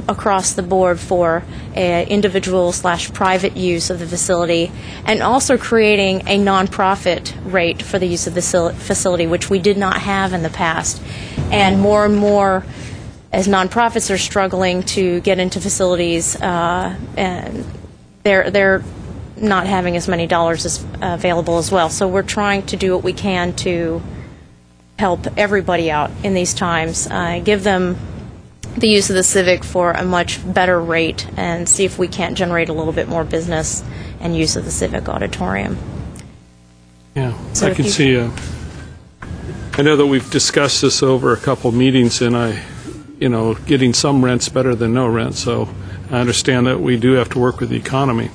across the board for individual/private use of the facility, and also creating a nonprofit rate for the use of the facility, which we did not have in the past. And more, as nonprofits are struggling to get into facilities, and they're not having as many dollars as available as well. So we're trying to do what we can to help everybody out in these times, give them the use of the Civic for a much better rate, and see if we can't generate a little bit more business and use of the Civic Auditorium. Yeah, So I if can you- see. I know that we've discussed this over a couple meetings, and getting some rent's better than no rent. So I understand that we do have to work with the economy.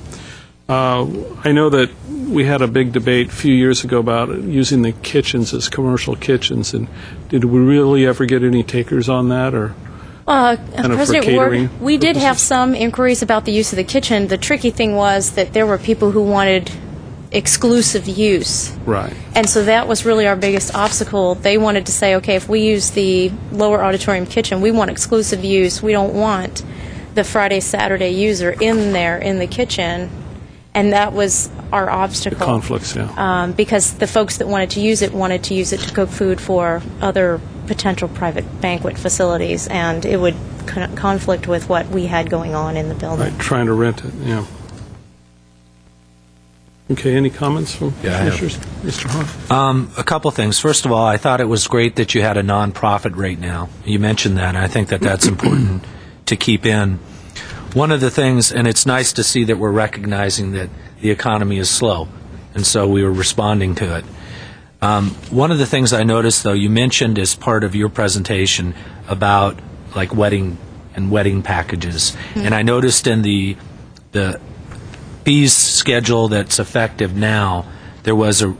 I know that we had a big debate a few years ago about using the kitchens as commercial kitchens, and did we really ever get any takers on that, or? Kind of for President catering Ward, we did have some inquiries about the use of the kitchen. The tricky thing was that there were people who wanted exclusive use. Right. And so that was really our biggest obstacle. They wanted to say, okay, if we use the lower auditorium kitchen, we want exclusive use. We don't want the Friday, Saturday user in there in the kitchen. And that was our obstacle. The conflicts, yeah. Because the folks that wanted to use it to cook food for other potential private banquet facilities, and it would conflict with what we had going on in the building. Right, trying to rent it, yeah. Okay, any comments from commissioners? Mr. Hahn? A couple things. First of all, I thought it was great that you had a nonprofit rate now. You mentioned that, and I think that that's important to keep in. One of the things, and it's nice to see that we're recognizing that the economy is slow, and so we were responding to it. One of the things I noticed, though, you mentioned as part of your presentation about like wedding packages, and I noticed in the fees schedule that's effective now, there was a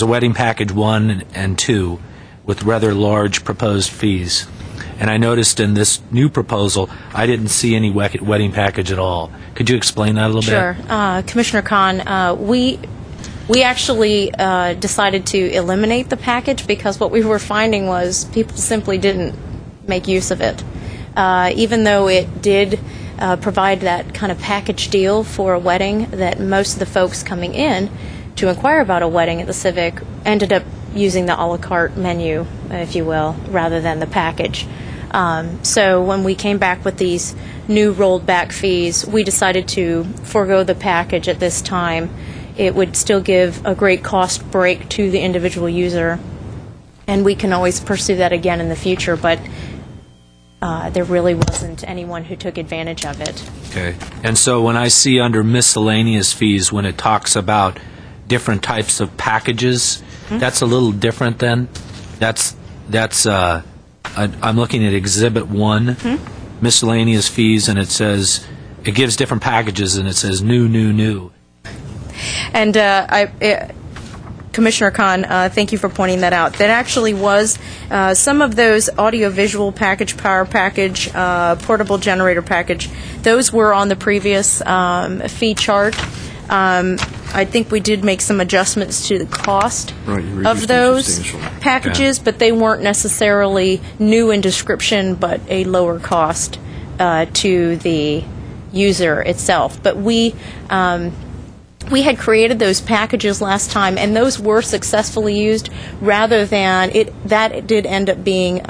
wedding package 1 and 2 with rather large proposed fees. And I noticed in this new proposal, I didn't see any wedding package at all. Could you explain that a little bit? Sure. Commissioner Kahn, we actually decided to eliminate the package because what we were finding was people simply didn't make use of it. Even though it did provide that kind of package deal for a wedding, that most of the folks coming in to inquire about a wedding at the Civic ended up using the a la carte menu, if you will, rather than the package. So when we came back with these new rolled back fees, we decided to forego the package at this time. It would still give a great cost break to the individual user, and we can always pursue that again in the future, but there really wasn't anyone who took advantage of it. Okay. And so when I see under miscellaneous fees, when it talks about different types of packages, that's a little different then? I'm looking at Exhibit 1, miscellaneous fees, and it says, it gives different packages, and it says new. And Commissioner Kahn, thank you for pointing that out. That actually was some of those audiovisual package, power package, portable generator package. Those were on the previous fee chart. I think we did make some adjustments to the cost of those packages, but they weren't necessarily new in description, but a lower cost to the user itself. But we had created those packages last time, and those were successfully used, rather than it did end up being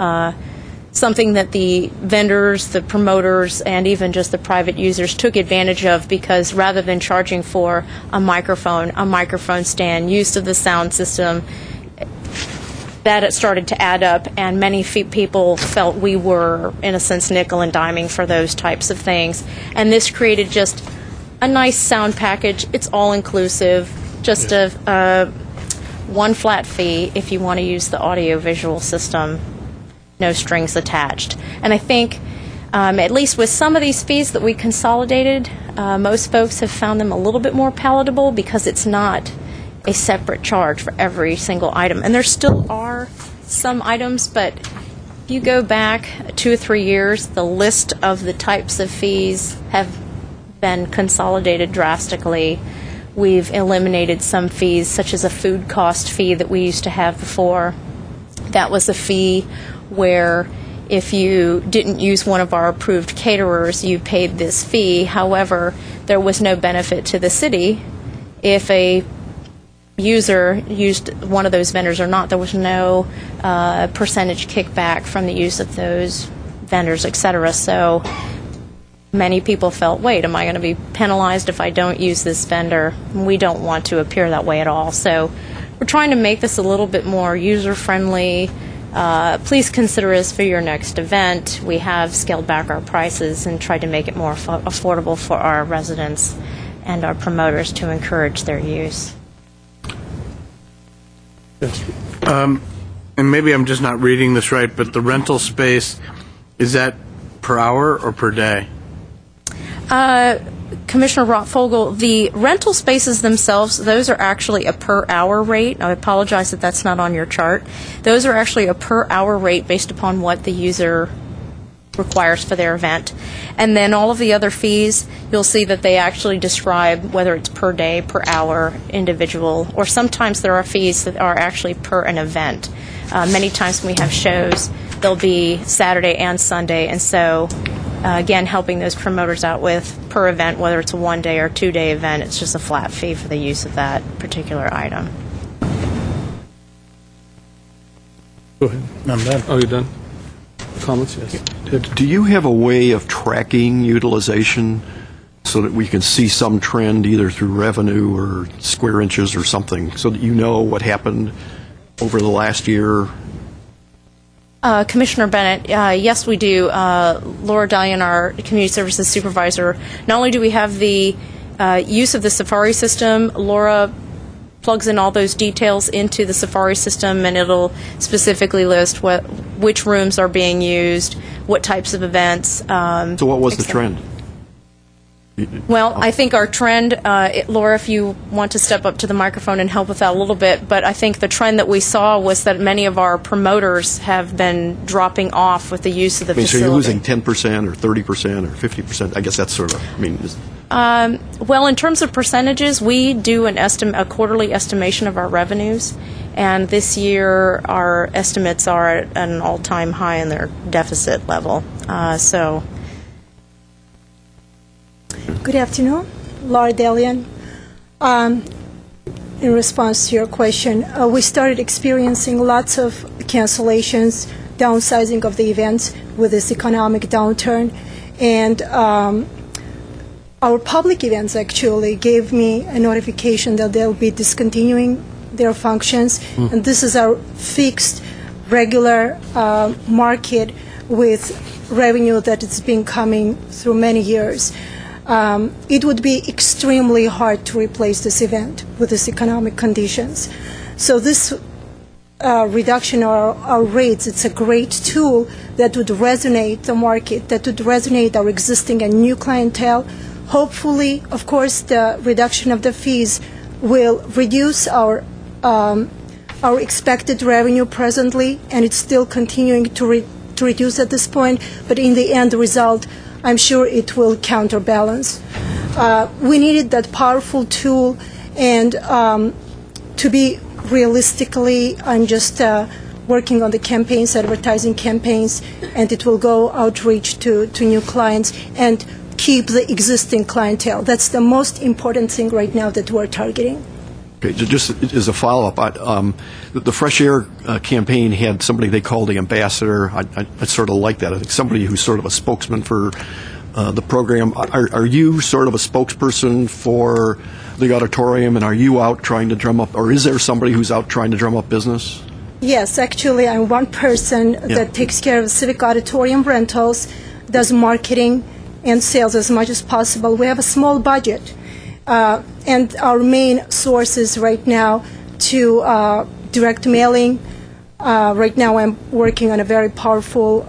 something that the vendors, the promoters, and even just the private users took advantage of, because rather than charging for a microphone stand, use of the sound system, that it started to add up, and many people felt we were, in a sense, nickel and diming for those types of things. And this created just a nice sound package. It's all-inclusive, just a one flat fee if you want to use the audio-visual system, no strings attached. And I think, at least with some of these fees that we consolidated, most folks have found them a little bit more palatable because it's not a separate charge for every single item. And there still are some items, but if you go back 2 or 3 years, the list of the types of fees have been consolidated drastically. We've eliminated some fees, such as a food cost fee that we used to have before. That was a fee where if you didn't use one of our approved caterers, you paid this fee. However, there was no benefit to the city if a user used one of those vendors or not. There was no percentage kickback from the use of those vendors, etc. So many people felt, wait, am I going to be penalized if I don't use this vendor? We don't want to appear that way at all. So we're trying to make this a little bit more user-friendly. Please consider us for your next event. We have scaled back our prices and tried to make it more affordable for our residents and our promoters to encourage their use. And maybe I'm just not reading this right, but the rental space, is that per hour or per day? Commissioner Rotfogel, the rental spaces themselves, those are actually a per hour rate. I apologize that that's not on your chart. Those are actually a per hour rate based upon what the user requires for their event. And then all of the other fees, you'll see that they actually describe whether it's per day, per hour, individual, or sometimes there are fees that are actually per an event. Many times when we have shows, they'll be Saturday and Sunday, and so again, helping those promoters out with per event, whether it's a 1-day or 2-day event, it's just a flat fee for the use of that particular item. Go ahead. I'm done. Oh, you're done? Comments? Yes. Do you have a way of tracking utilization so that we can see some trend either through revenue or square inches or something so that you know what happened over the last year? Commissioner Bennett, yes, we do. Laura Dalian, our Community Services Supervisor, not only do we have the use of the Safari system, Laura plugs in all those details into the Safari system, and it'll specifically list which rooms are being used, what types of events. So what was the trend? Well, I think our trend, Laura, if you want to step up to the microphone and help with that a little bit, but I think the trend that we saw was that many of our promoters have been dropping off with the use of the facility. So you're losing 10% or 30% or 50%? I guess that's sort of, well, in terms of percentages, we do a quarterly estimation of our revenues, and this year our estimates are at an all-time high in their deficit level. Good afternoon, Laura Dalian. In response to your question, we started experiencing lots of cancellations, downsizing of the events with this economic downturn, and our public events actually gave me a notification that they'll be discontinuing their functions, and this is our fixed, regular market with revenue that it's been coming through many years. It would be extremely hard to replace this event with these economic conditions. So this reduction in our rates, it's a great tool that would resonate the market, that would resonate our existing and new clientele. Hopefully, of course, the reduction of the fees will reduce our expected revenue presently, and it's still continuing to reduce at this point, but in the end result, I'm sure it will counterbalance. We needed that powerful tool, and to be realistically, I'm just working on the campaigns, advertising campaigns, and it will go outreach to new clients and keep the existing clientele. That's the most important thing right now that we're targeting. Okay, just as a follow-up, the Fresh Air campaign had somebody they called the ambassador. I sort of like that. I think somebody who's sort of a spokesman for the program. Are you sort of a spokesperson for the auditorium, and are you out trying to drum up, or is there somebody who's out trying to drum up business? Yes, actually, I'm one person that takes care of Civic Auditorium rentals, does marketing and sales as much as possible. We have a small budget, and our main sources right now to direct mailing. Right now, I'm working on a very powerful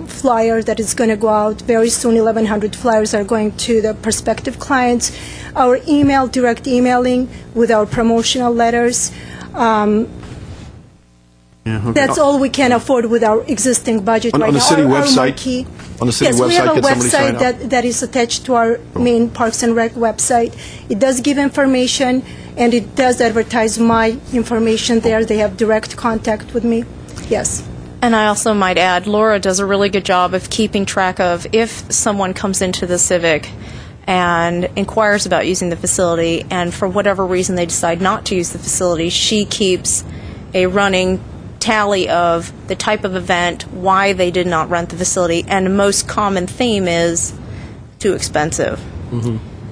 flyer that is going to go out very soon. 1,100 flyers are going to the prospective clients. Our email, direct emailing with our promotional letters. That's all we can afford with our existing budget right now. On the city website, yes, we have a website that is attached to our main Parks and Rec website. It does give information, and it does advertise my information there. They have direct contact with me. Yes. And I also might add, Laura does a really good job of keeping track of if someone comes into the Civic and inquires about using the facility, and for whatever reason they decide not to use the facility, she keeps a running tally of the type of event, why they did not rent the facility, and the most common theme is too expensive.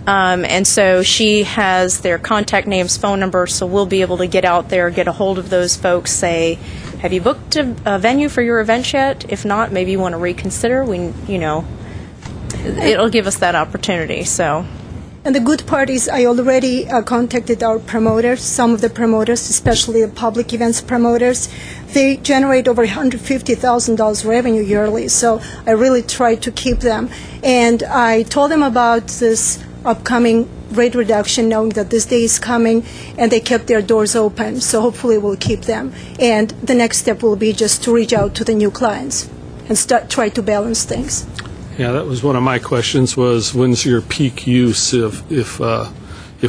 And so she has their contact names, phone numbers, so we'll be able to get out there, get a hold of those folks, say, have you booked a venue for your event yet? If not, maybe you want to reconsider. It'll give us that opportunity. So. And the good part is I already contacted our promoters, some of the promoters, especially the public events promoters. They generate over $150,000 revenue yearly, so I really try to keep them. And I told them about this upcoming rate reduction, knowing that this day is coming, and they kept their doors open, so hopefully we'll keep them. And the next step will be just to reach out to the new clients and try to balance things. Yeah, that was one of my questions, was when's your peak use if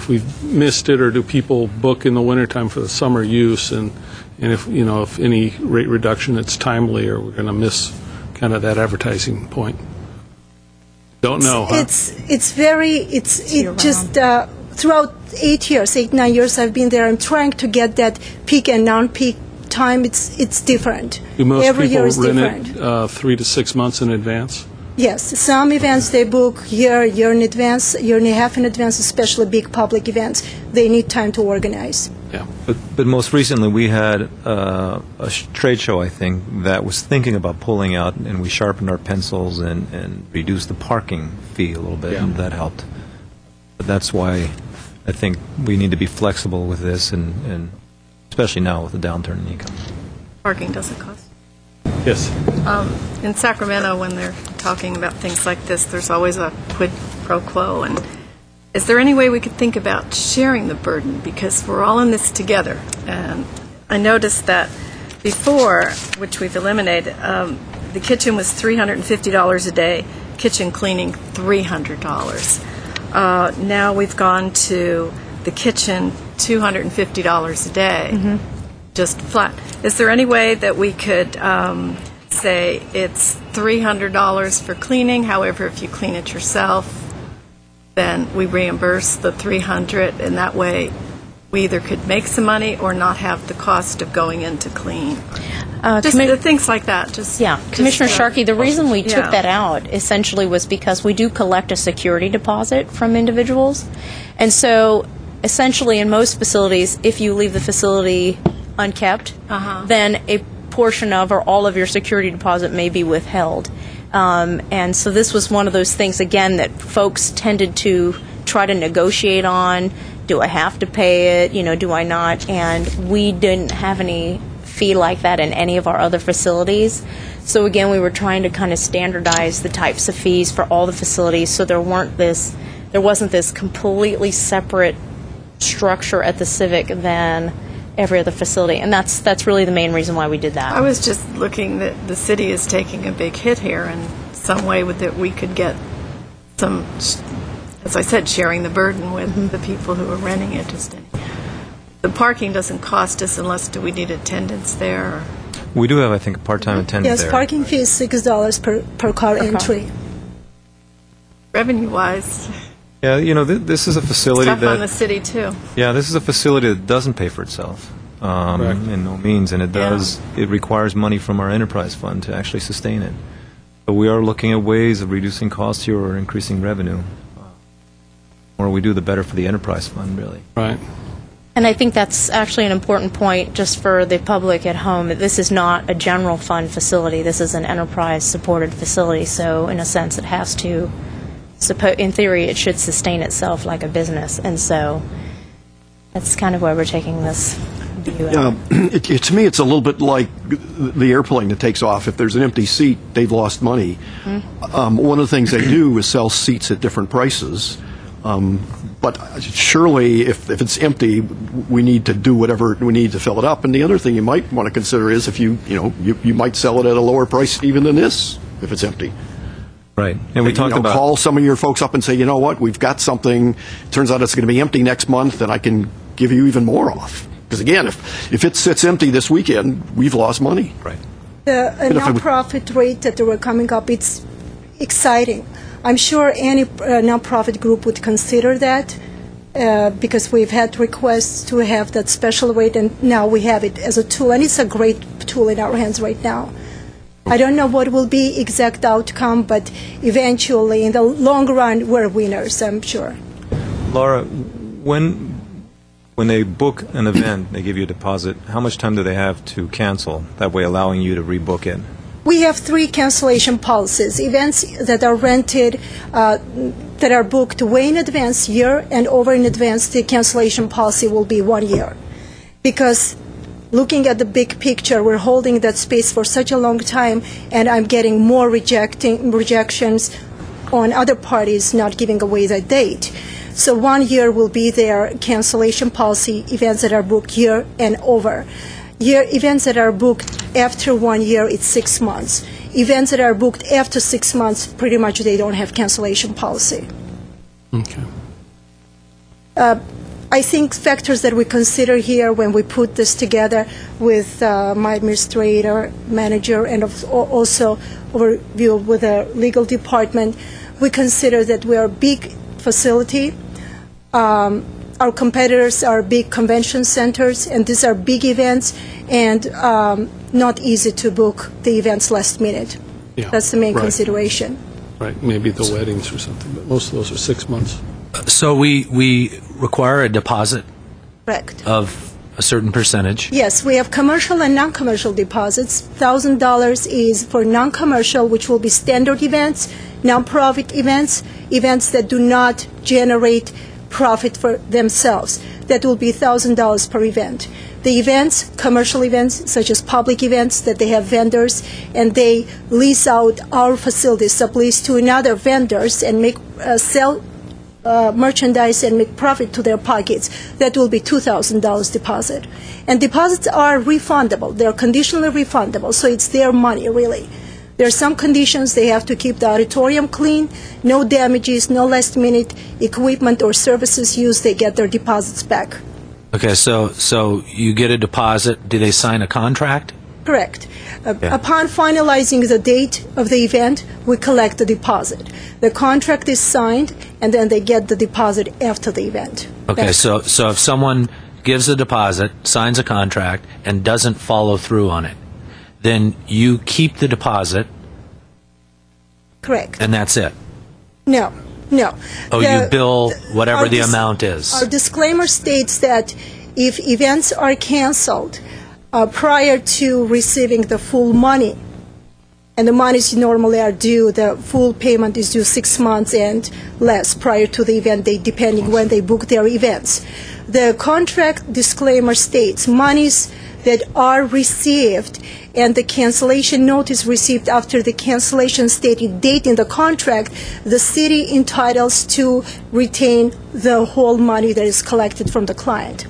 we've missed it, or do people book in the wintertime for the summer use, and if any rate reduction it's timely, or we're going to miss kind of that advertising point. Don't know, huh? Throughout 9 years I've been there, I'm trying to get that peak and non-peak time. It's different. Do most Every people year is rent different. it 3 to 6 months in advance? Yes, some events they book year in advance, year and a half in advance, especially big public events. They need time to organize. Yeah. But most recently we had a trade show, I think, that was thinking about pulling out, and we sharpened our pencils and reduced the parking fee a little bit, and that helped. But that's why I think we need to be flexible with this, and especially now with the downturn in income. Parking doesn't cost. Yes. In Sacramento, when they're talking about things like this, there's always a quid pro quo. And is there any way we could think about sharing the burden? Because we're all in this together. And I noticed that before, which we've eliminated, the kitchen was $350 a day, kitchen cleaning $300. Now we've gone to the kitchen $250 a day, just flat. Is there any way that we could say it's $300 for cleaning? However, if you clean it yourself, then we reimburse the $300, and that way we either could make some money or not have the cost of going in to clean. Just things like that. Commissioner Sharkey, the reason we took that out essentially was because we do collect a security deposit from individuals. And so essentially in most facilities, if you leave the facility unkept, then a portion of or all of your security deposit may be withheld. And so this was one of those things, again, that folks tended to try to negotiate on. Do I have to pay it? Do I not? And we didn't have any fee like that in any of our other facilities. So again, we were trying to kind of standardize the types of fees for all the facilities, so there wasn't this completely separate structure at the Civic than every other facility, and that's really the main reason why we did that. I was just looking that the city is taking a big hit here, and some way that we could get some, as I said, sharing the burden with the people who are renting it. The parking doesn't cost us unless do we need attendance there? We do have, I think, a part-time attendant there. Yes, parking fee is $6 per car entry. Revenue-wise. Yeah, this is a facility tough on the city too. Yeah, this is a facility that doesn't pay for itself, in no means, and it requires money from our enterprise fund to actually sustain it. But we are looking at ways of reducing costs here or increasing revenue. The more we do, the better for the enterprise fund, really. Right. And I think that's actually an important point just for the public at home. This is not a general fund facility. This is an enterprise-supported facility. So in a sense, it has to, in theory, it should sustain itself like a business. And so that's kind of why we're taking this view. To me, it's a little bit like the airplane that takes off. If there's an empty seat, they've lost money. Mm-hmm. One of the things they do is sell seats at different prices. But surely, if it's empty, we need to do whatever we need to fill it up. And the other thing you might want to consider is if you might sell it at a lower price even than this if it's empty. Right. And we talked about call some of your folks up and say, you know what, we've got something. Turns out it's going to be empty next month, and I can give you even more off. Because again, if it sits empty this weekend, we've lost money. Right. The nonprofit rate that we're coming up, it's exciting. I'm sure any nonprofit group would consider that because we've had requests to have that special rate, and now we have it as a tool, and it's a great tool in our hands right now. I don't know what will be exact outcome, but eventually, in the long run, we're winners, I'm sure. Laura, when they book an event, they give you a deposit, how much time do they have to cancel, that way allowing you to rebook it? We have 3 cancellation policies. Events that are rented, that are booked way in advance, year and over in advance, the cancellation policy will be 1 year. Because looking at the big picture, we're holding that space for such a long time, and I'm getting more rejections on other parties not giving away that date. So 1 year will be their cancellation policy, events that are booked year and over. Events that are booked after 1 year, it's 6 months. Events that are booked after 6 months, pretty much they don't have cancellation policy. Okay. I think factors that we consider here when we put this together with my administrator, manager, and also overview with the legal department, we consider that we are a big facility. Our competitors are big convention centers, and these are big events, and not easy to book the events last minute. Yeah, that's the main consideration. Right, maybe the weddings or something, but most of those are 6 months. So we require a deposit Correct. of a certain percentage. Yes, we have commercial and non-commercial deposits. $1,000 is for non-commercial, which will be standard events, non-profit events, events that do not generate profit for themselves. That will be $1,000 per event. The events, commercial events, such as public events, that they have vendors, and they lease out our facilities, sublease to another vendors, and make sell merchandise and make profit to their pockets. That will be $2,000 deposit. And deposits are refundable. They're conditionally refundable, so it's their money, really. There are some conditions. They have to keep the auditorium clean, no damages, no last-minute equipment or services used. They get their deposits back. Okay, so you get a deposit. Do they sign a contract? Correct. Upon finalizing the date of the event, we collect the deposit. The contract is signed, and then they get the deposit after the event. Okay, so if someone gives a deposit, signs a contract, and doesn't follow through on it, then you keep the deposit. Correct. And that's it? No. Oh, you bill whatever the amount is. Our disclaimer states that if events are canceled prior to receiving the full money, and the monies normally are due, the full payment is due 6 months and less prior to the event date, depending when they book their events. The contract disclaimer states monies that are received and the cancellation notice received after the cancellation stated date in the contract, the city entitles to retain the whole money that is collected from the client.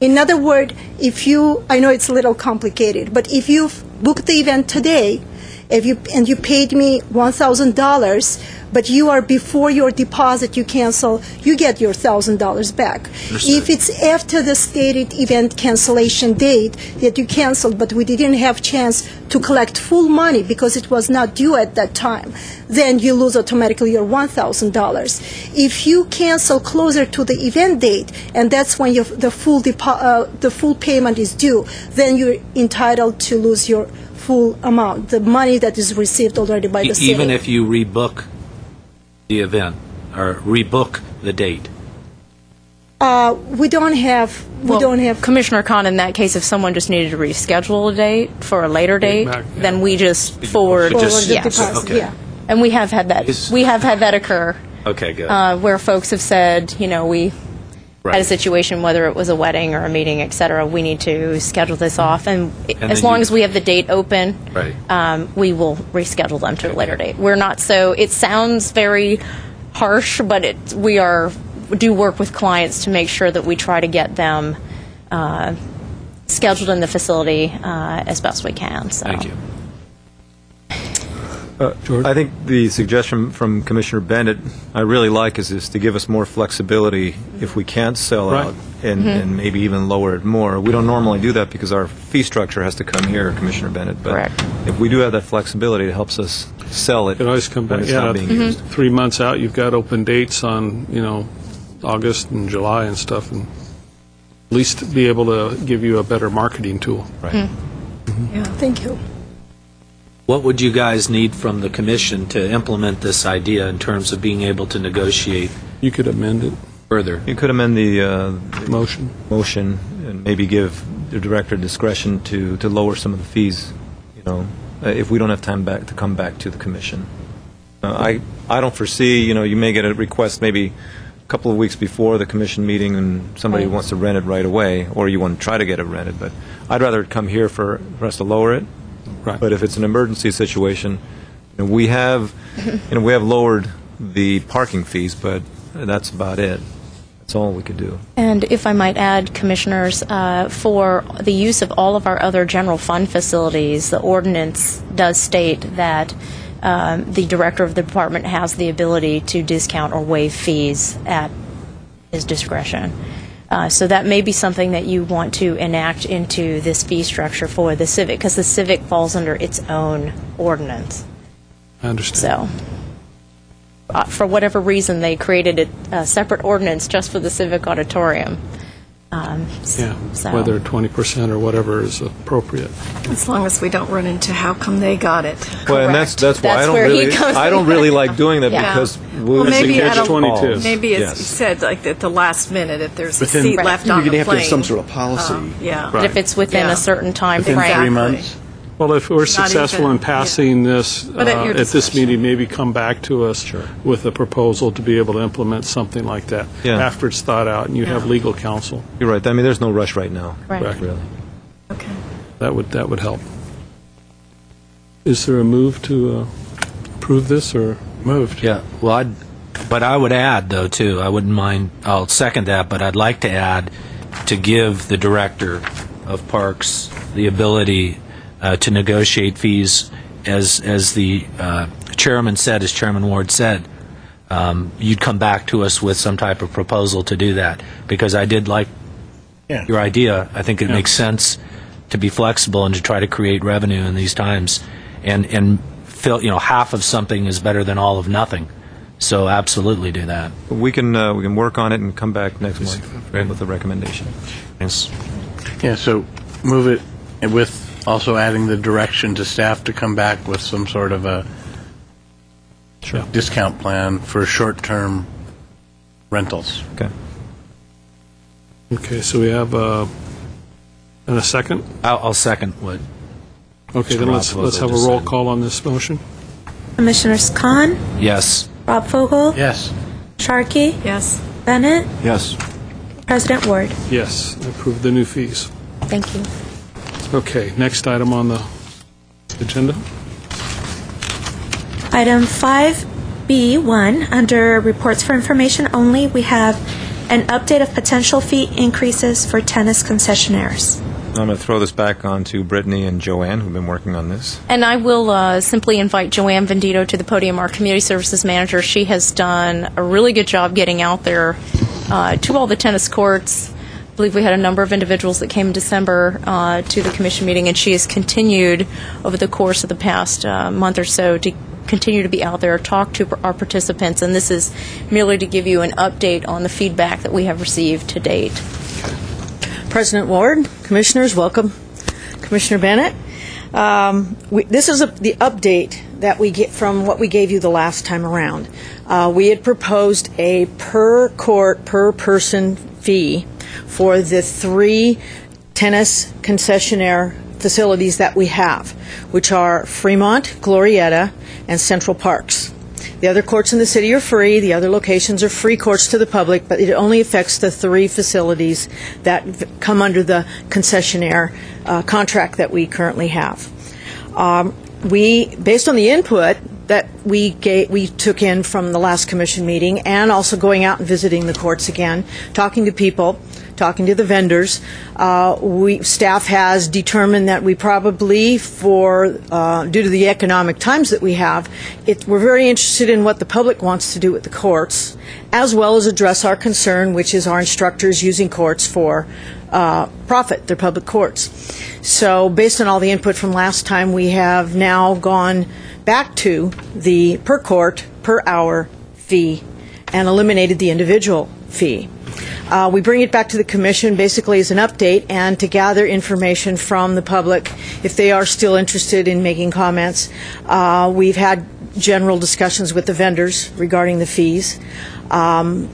In other words, I know it's a little complicated, but if you booked the event today, and you paid me $1,000, but you are before your deposit, you cancel, you get your $1,000 back. Understood. If it's after the stated event cancellation date that you canceled, but we didn't have chance to collect full money because it was not due at that time, then you lose automatically your $1,000. If you cancel closer to the event date, and that's when the full payment is due, then you're entitled to lose your full amount, the money that is received already by the city. Even if you rebook the event or rebook the date? We don't have. Commissioner Khan, in that case, if someone just needed to reschedule a date for a later date, then we just forward. the Yes. deposit, Okay. yeah. And we have had that. We have had that occur. Okay, good. Where folks have said, we had a situation, whether it was a wedding or a meeting, et cetera, we need to schedule this off. And as long as we have the date open, we will reschedule them to a later date. We're not it sounds very harsh, but we do work with clients to make sure that we try to get them scheduled in the facility as best we can. So. Thank you. I think the suggestion from Commissioner Bennett I really like is to give us more flexibility if we can't sell out and maybe even lower it more. We don't normally do that because our fee structure has to come here, Commissioner Bennett. But if we do have that flexibility, it helps us sell it. It always come back. When it's not being used. 3 months out, you've got open dates on August and July and stuff, and at least be able to give you a better marketing tool. Right. Yeah. Thank you. What would you guys need from the commission to implement this idea in terms of being able to negotiate? You could amend it further. You could amend the motion and maybe give the director discretion to lower some of the fees, if we don't have time to come back to the commission. I don't foresee, you may get a request maybe a couple of weeks before the commission meeting and somebody wants to rent it right away, or you want to try to get it rented, but I'd rather it come here for us to lower it. Right. But if it's an emergency situation, we have lowered the parking fees, but that's about it. That's all we could do. And if I might add, Commissioners, for the use of all of our other general fund facilities, the ordinance does state that the director of the department has the ability to discount or waive fees at his discretion. So that may be something that you want to enact into this fee structure for the Civic, because the Civic falls under its own ordinance. I understand. So, for whatever reason, they created a separate ordinance just for the Civic Auditorium. Whether 20% or whatever is appropriate. As long as we don't run into how come they got it. Well, and that's why I don't really like doing that because maybe maybe it's said like at the last minute if there's a Within- seat left on You're the going to plane. have some sort of policy. But if it's within a certain time frame. 3 months? Well, if we're successful in passing this But at your at this meeting, maybe come back to us with a proposal to be able to implement something like that after it's thought out and you have legal counsel. You're right. I mean, there's no rush right now. Right. Really. Okay. That would help. Is there a move to approve this or moved? Yeah. Well, but I would add, though, too, I wouldn't mind, I'll second that, but I'd like to add to give the director of parks the ability to negotiate fees, as the chairman said, as Chairman Ward said, you'd come back to us with some type of proposal to do that, because I did like your idea. I think it makes sense to be flexible and to try to create revenue in these times, and feel, half of something is better than all of nothing. So absolutely do that. We can work on it and come back next month with a recommendation. Thanks. Yeah, so move it with also adding the direction to staff to come back with some sort of a discount plan for short-term rentals. Okay. Okay, so we have a second? I'll second what. Okay, then let's have a roll call on this motion. Commissioners Khan, Yes. Rob Fogel, Yes. Sharkey, Yes. Bennett, Yes. President Ward. Yes, approve the new fees. Thank you. Okay, next item on the agenda. Item 5B1, under reports for information only, we have an update of potential fee increases for tennis concessionaires. I'm going to throw this back on to Brittany and Joanne, who've been working on this. And I will simply invite Joanne Vendito to the podium, our Community Services Manager. She has done a really good job getting out there to all the tennis courts. I believe we had a number of individuals that came in December to the commission meeting, and she has continued over the course of the past month or so to continue to be out there, talk to our participants, and this is merely to give you an update on the feedback that we have received to date. President Ward, Commissioners, welcome. Commissioner Bennett. This is the update that we get from what we gave you the last time around. We had proposed a per court, per person fee for the 3 tennis concessionaire facilities that we have, which are Fremont, Glorietta, and Central Parks. The other courts in the city are free. The other locations are free courts to the public, but it only affects the 3 facilities that come under the concessionaire contract that we currently have. Based on the input that we took in from the last commission meeting, and also going out and visiting the courts again, talking to people, talking to the vendors, staff has determined that we probably, due to the economic times that we have, we're very interested in what the public wants to do with the courts, as well as address our concern, which is our instructors using courts for profit, their public courts. So based on all the input from last time, we have now gone back to the per court, per hour fee and eliminated the individual fee. We bring it back to the Commission basically as an update and to gather information from the public if they are still interested in making comments. We've had general discussions with the vendors regarding the fees.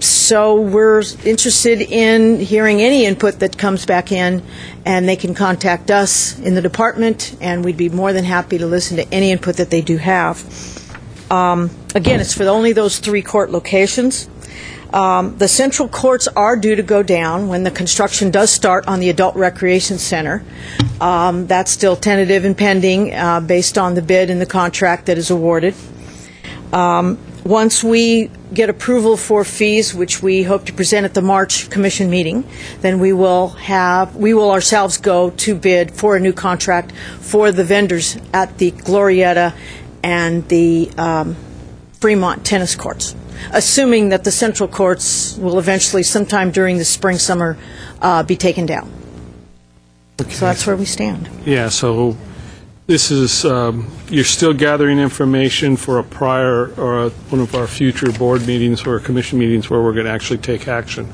So we're interested in hearing any input that comes back in, and they can contact us in the department, and we'd be more than happy to listen to any input that they do have. Again, it's for only those 3 court locations. The central courts are due to go down when the construction does start on the Adult Recreation Center. That's still tentative and pending based on the bid and the contract that is awarded. Once we get approval for fees, which we hope to present at the March Commission meeting, then we will ourselves go to bid for a new contract for the vendors at the Glorietta and the Fremont tennis courts, assuming that the central courts will eventually, sometime during the spring, summer, be taken down. Okay. So that's where we stand. Yeah, so this is, you're still gathering information for a prior or one of our future board meetings or commission meetings where we're going to actually take action.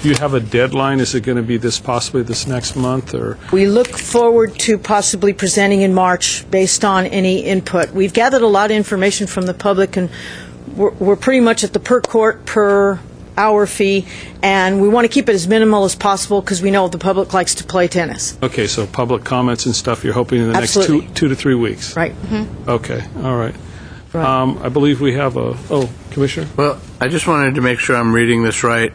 Do you have a deadline? Is it going to be possibly this next month? Or we look forward to possibly presenting in March based on any input. We've gathered a lot of information from the public, and we're pretty much at the per court, per hour fee, and we want to keep it as minimal as possible because we know the public likes to play tennis. Okay, so public comments and stuff you're hoping in the Absolutely. next 2 to 3 weeks. Right. Mm-hmm. Okay, all right. I believe we have Commissioner? Well, I just wanted to make sure I'm reading this right.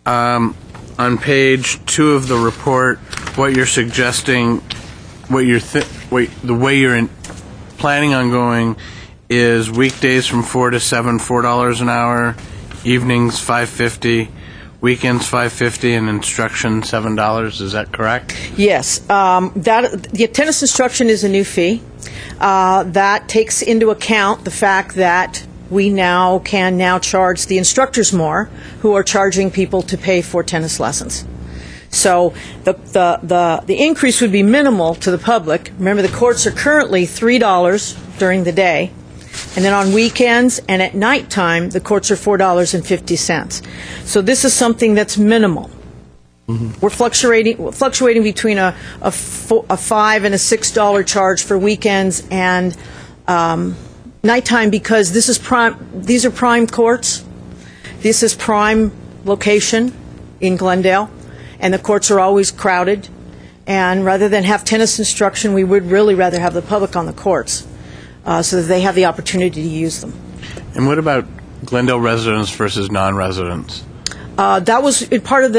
On page 2 of the report, what you're suggesting, the way you're planning on going is weekdays from 4 to 7, $4 an hour, evenings $5.50, weekends $5.50, and instruction $7. Is that correct? Yes. The tennis instruction is a new fee. That takes into account the fact that we can now charge the instructors more, who are charging people to pay for tennis lessons. So the increase would be minimal to the public. Remember, the courts are currently $3 during the day, and then on weekends and at nighttime, the courts are $4.50. So this is something that's minimal. Mm-hmm. We're fluctuating between a $5 and a $6 charge for weekends and nighttime, because this is these are prime courts. This is prime location in Glendale, and the courts are always crowded. And rather than have tennis instruction, we would really rather have the public on the courts so that they have the opportunity to use them. And what about Glendale residents versus non-residents? That was part of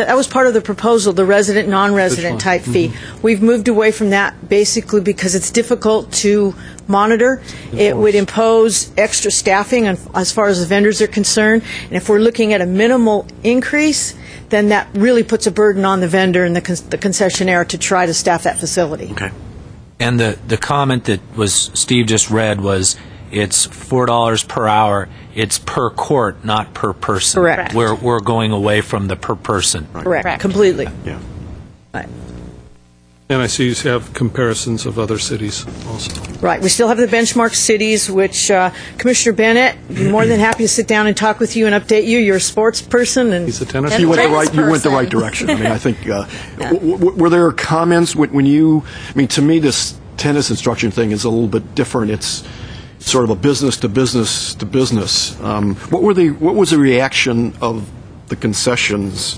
the proposal, the resident, non-resident type fee. Mm-hmm. We've moved away from that basically because it's difficult to monitor. It would impose extra staffing as far as the vendors are concerned. And if we're looking at a minimal increase, then that really puts a burden on the vendor and the concessionaire to try to staff that facility. Okay. And the comment that Steve just read was it's $4 per hour. It's per court, not per person. Correct. We're going away from the per person. Right. Correct. Completely. Yeah. Right. And I see you have comparisons of other cities also. Right. We still have the benchmark cities, which Commissioner Bennett would be more than happy to sit down and talk with you and update you. You're a sports person, and he's a tennis. You went the right direction. I mean, I think were there comments when you? I mean, to me, this tennis instruction thing is a little bit different. It's sort of a business to business to business. What was the reaction of the concessions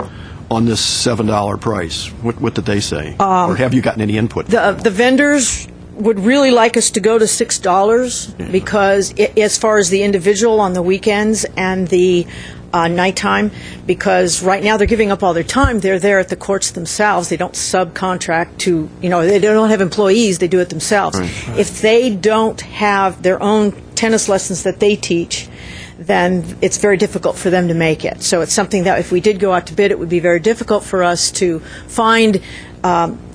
on this $7 price? What did they say? Or have you gotten any input? The vendors would really like us to go to $6 because as far as the individual on the weekends and the nighttime, because right now they're giving up all their time. They're there at the courts themselves. They don't subcontract to, they don't have employees. They do it themselves. Right. If they don't have their own tennis lessons that they teach, then it's very difficult for them to make it. So it's something that if we did go out to bid, it would be very difficult for us to find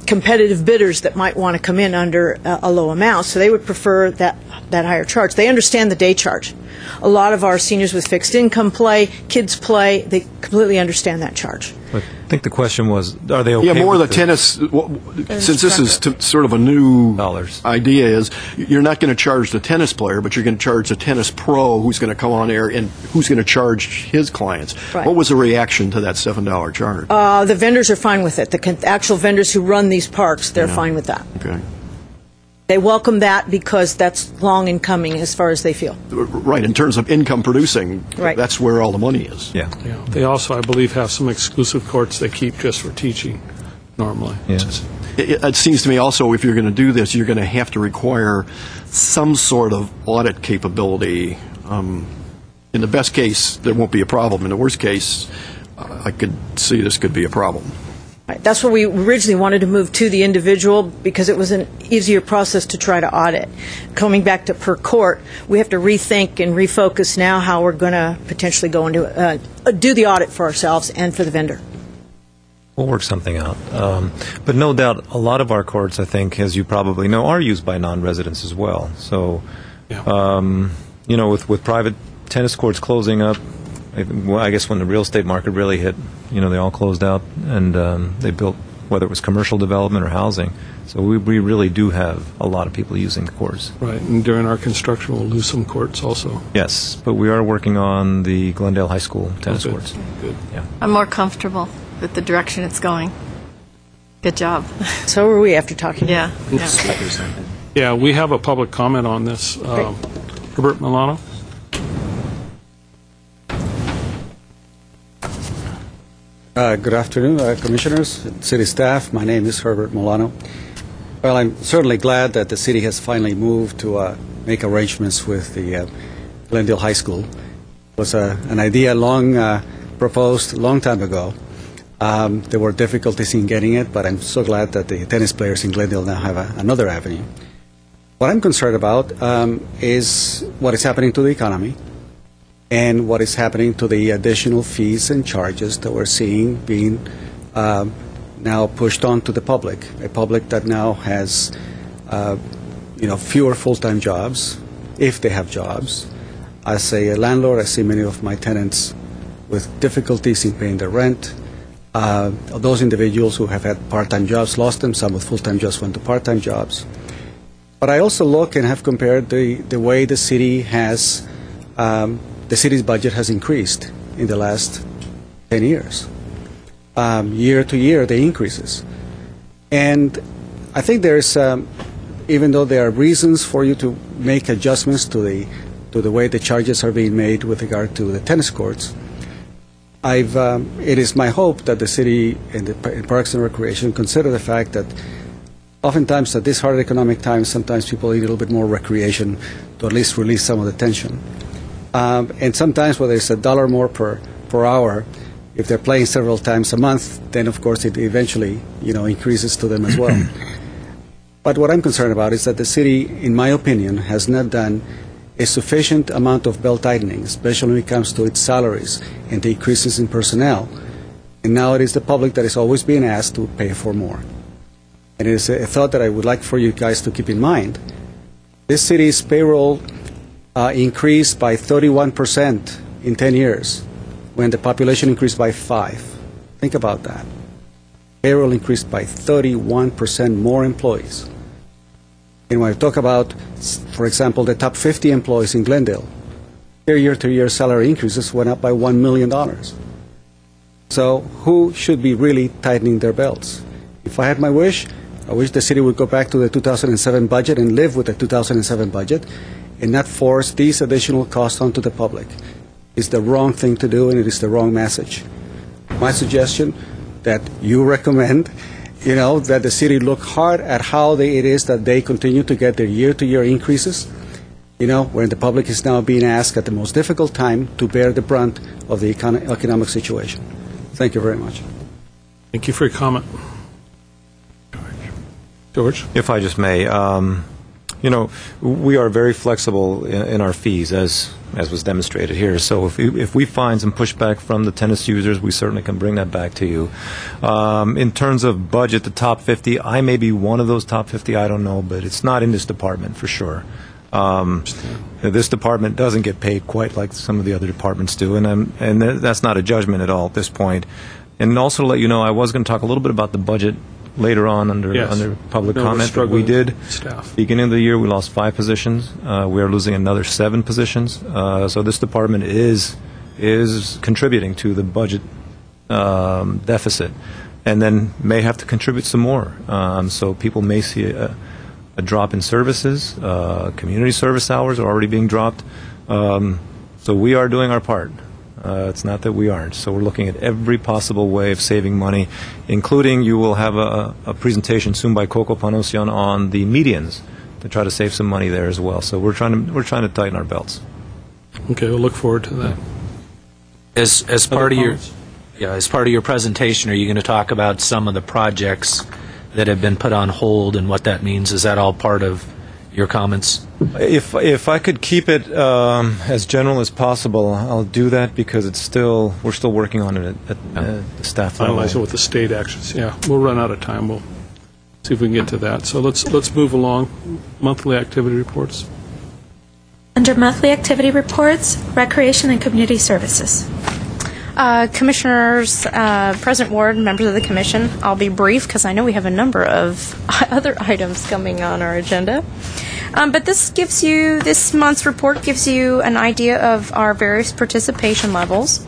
competitive bidders that might want to come in under a low amount. So they would prefer that higher charge. They understand the day charge. A lot of our seniors with fixed income play, kids play, they completely understand that charge. I think the question was, are they okay? Yeah, more with the tennis. Since this is sort of a new idea, is you're not going to charge the tennis player, but you're going to charge the tennis pro who's going to come on air and who's going to charge his clients. Right. What was the reaction to that $7 charge? The vendors are fine with it. The actual vendors who run these parks, they're fine with that. Okay. They welcome that because that's long in coming as far as they feel. Right, in terms of income producing, that's where all the money is. Yeah. They also, I believe, have some exclusive courts they keep just for teaching normally. Yes. It seems to me also if you're going to do this, you're going to have to require some sort of audit capability. In the best case, there won't be a problem. In the worst case, I could see this could be a problem. Right. That's where we originally wanted to move to the individual because it was an easier process to try to audit. Coming back to per court, we have to rethink and refocus now how we're going to potentially go into do the audit for ourselves and for the vendor. We'll work something out. But no doubt, a lot of our courts, I think, as you probably know, are used by non-residents as well. So, with private tennis courts closing up, I guess when the real estate market really hit, they all closed out and they built, whether it was commercial development or housing. So we really do have a lot of people using the courts. Right, and during our construction, we'll lose some courts also. Yes, but we are working on the Glendale High School tennis good. courts. Good. Yeah. I'm more comfortable with the direction it's going. Good job. So are we after talking. Yeah. Yeah, we have a public comment on this. Herbert Milano? Good afternoon, Commissioners, City staff. My name is Herbert Milano. Well, I'm certainly glad that the city has finally moved to make arrangements with the Glendale High School. It was an idea long proposed a long time ago. There were difficulties in getting it, but I'm so glad that the tennis players in Glendale now have another avenue. What I'm concerned about is what is happening to the economy and what is happening to the additional fees and charges that we're seeing being now pushed on to the public, a public that now has fewer full-time jobs, if they have jobs. As a landlord, I see many of my tenants with difficulties in paying their rent. Those individuals who have had part-time jobs lost them, some with full-time jobs went to part-time jobs. But I also look and have compared the way the city has the city's budget has increased in the last 10 years. Year to year, the increases. And I think there's, even though there are reasons for you to make adjustments to the way the charges are being made with regard to the tennis courts, it is my hope that the city and the Parks and Recreation consider the fact that oftentimes at this hard economic times, sometimes people need a little bit more recreation to at least release some of the tension. And sometimes whether it's $1 more per hour, if they're playing several times a month, then of course it eventually increases to them as well. But what I'm concerned about is that the city, in my opinion, has not done a sufficient amount of belt tightening, especially when it comes to its salaries and the increases in personnel. And now it is the public that is always being asked to pay for more. And it is a thought that I would like for you guys to keep in mind. This city's payroll increased by 31% in 10 years, when the population increased by 5%. Think about that. Payroll increased by 31% more employees. And when I talk about, for example, the top 50 employees in Glendale, their year-to-year salary increases went up by $1 million. So who should be really tightening their belts? If I had my wish, I wish the city would go back to the 2007 budget and live with the 2007 budget and not force these additional costs onto the public. It's the wrong thing to do, and it is the wrong message. My suggestion, that you recommend, that the city look hard at how it is that they continue to get their year-to-year increases, when the public is now being asked at the most difficult time to bear the brunt of the economic situation. Thank you very much. Thank you for your comment. George? If I just may, we are very flexible in our fees, as was demonstrated here. So if we find some pushback from the tennis users, we certainly can bring that back to you. In terms of budget, the top 50, I may be one of those top 50, I don't know, but it's not in this department for sure. This department doesn't get paid quite like some of the other departments do, and that's not a judgment at all at this point. And also to let you know, I was going to talk a little bit about the budget later on under public comment. But we did, beginning of the year, we lost 5 positions. We are losing another 7 positions. So this department is contributing to the budget deficit, and then may have to contribute some more. So people may see a drop in services. Community service hours are already being dropped. So we are doing our part. It's not that we aren't. So we're looking at every possible way of saving money, including you will have a presentation soon by Coco Panosian on the medians to try to save some money there as well. So we're trying to tighten our belts. Okay, we'll look forward to that. As part of your presentation, are you going to talk about some of the projects that have been put on hold and what that means? Is that all part of your comments? If I could keep it as general as possible, I'll do that, because we're still working on it at the staff level. Finalizing with the state actions. Yeah, we'll run out of time. We'll see if we can get to that. So let's move along. Monthly activity reports. Under monthly activity reports, Recreation and Community Services. Commissioners, President Ward, members of the Commission, I'll be brief because I know we have a number of other items coming on our agenda. But this month's report gives you an idea of our various participation levels.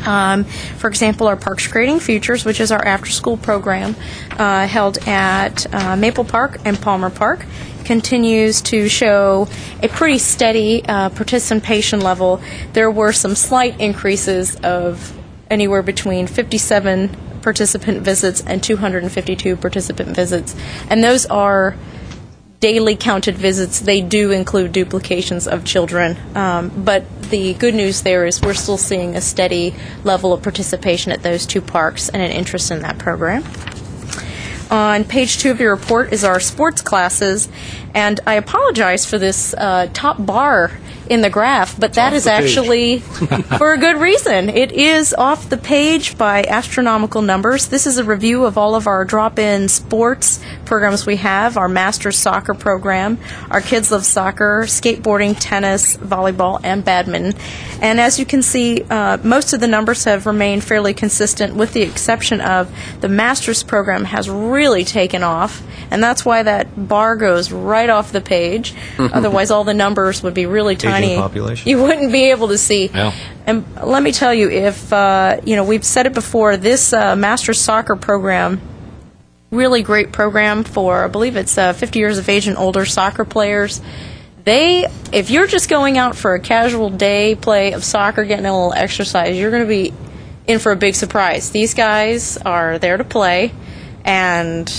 For example, our Parks Creating Futures, which is our after-school program held at Maple Park and Palmer Park, continues to show a pretty steady participation level. There were some slight increases of anywhere between 57 participant visits and 252 participant visits, and those are daily counted visits. They do include duplications of children, but the good news there is we're still seeing a steady level of participation at those 2 parks and an interest in that program. On page 2 of your report is our sports classes, and I apologize for this top bar in the graph, but that is actually for a good reason. It is off the page by astronomical numbers. This is a review of all of our drop-in sports programs we have, our Masters Soccer program, our Kids Love Soccer, skateboarding, tennis, volleyball, and badminton. And as you can see, most of the numbers have remained fairly consistent, with the exception of the Masters program has really taken off, and that's why that bar goes right off the page. Otherwise, all the numbers would be really tiny. Population. You wouldn't be able to see. Yeah. And let me tell you, if we've said it before, this Masters Soccer program, really great program for, I believe it's 50 years of age and older soccer players. If you're just going out for a casual day play of soccer, getting a little exercise, you're going to be in for a big surprise. These guys are there to play, and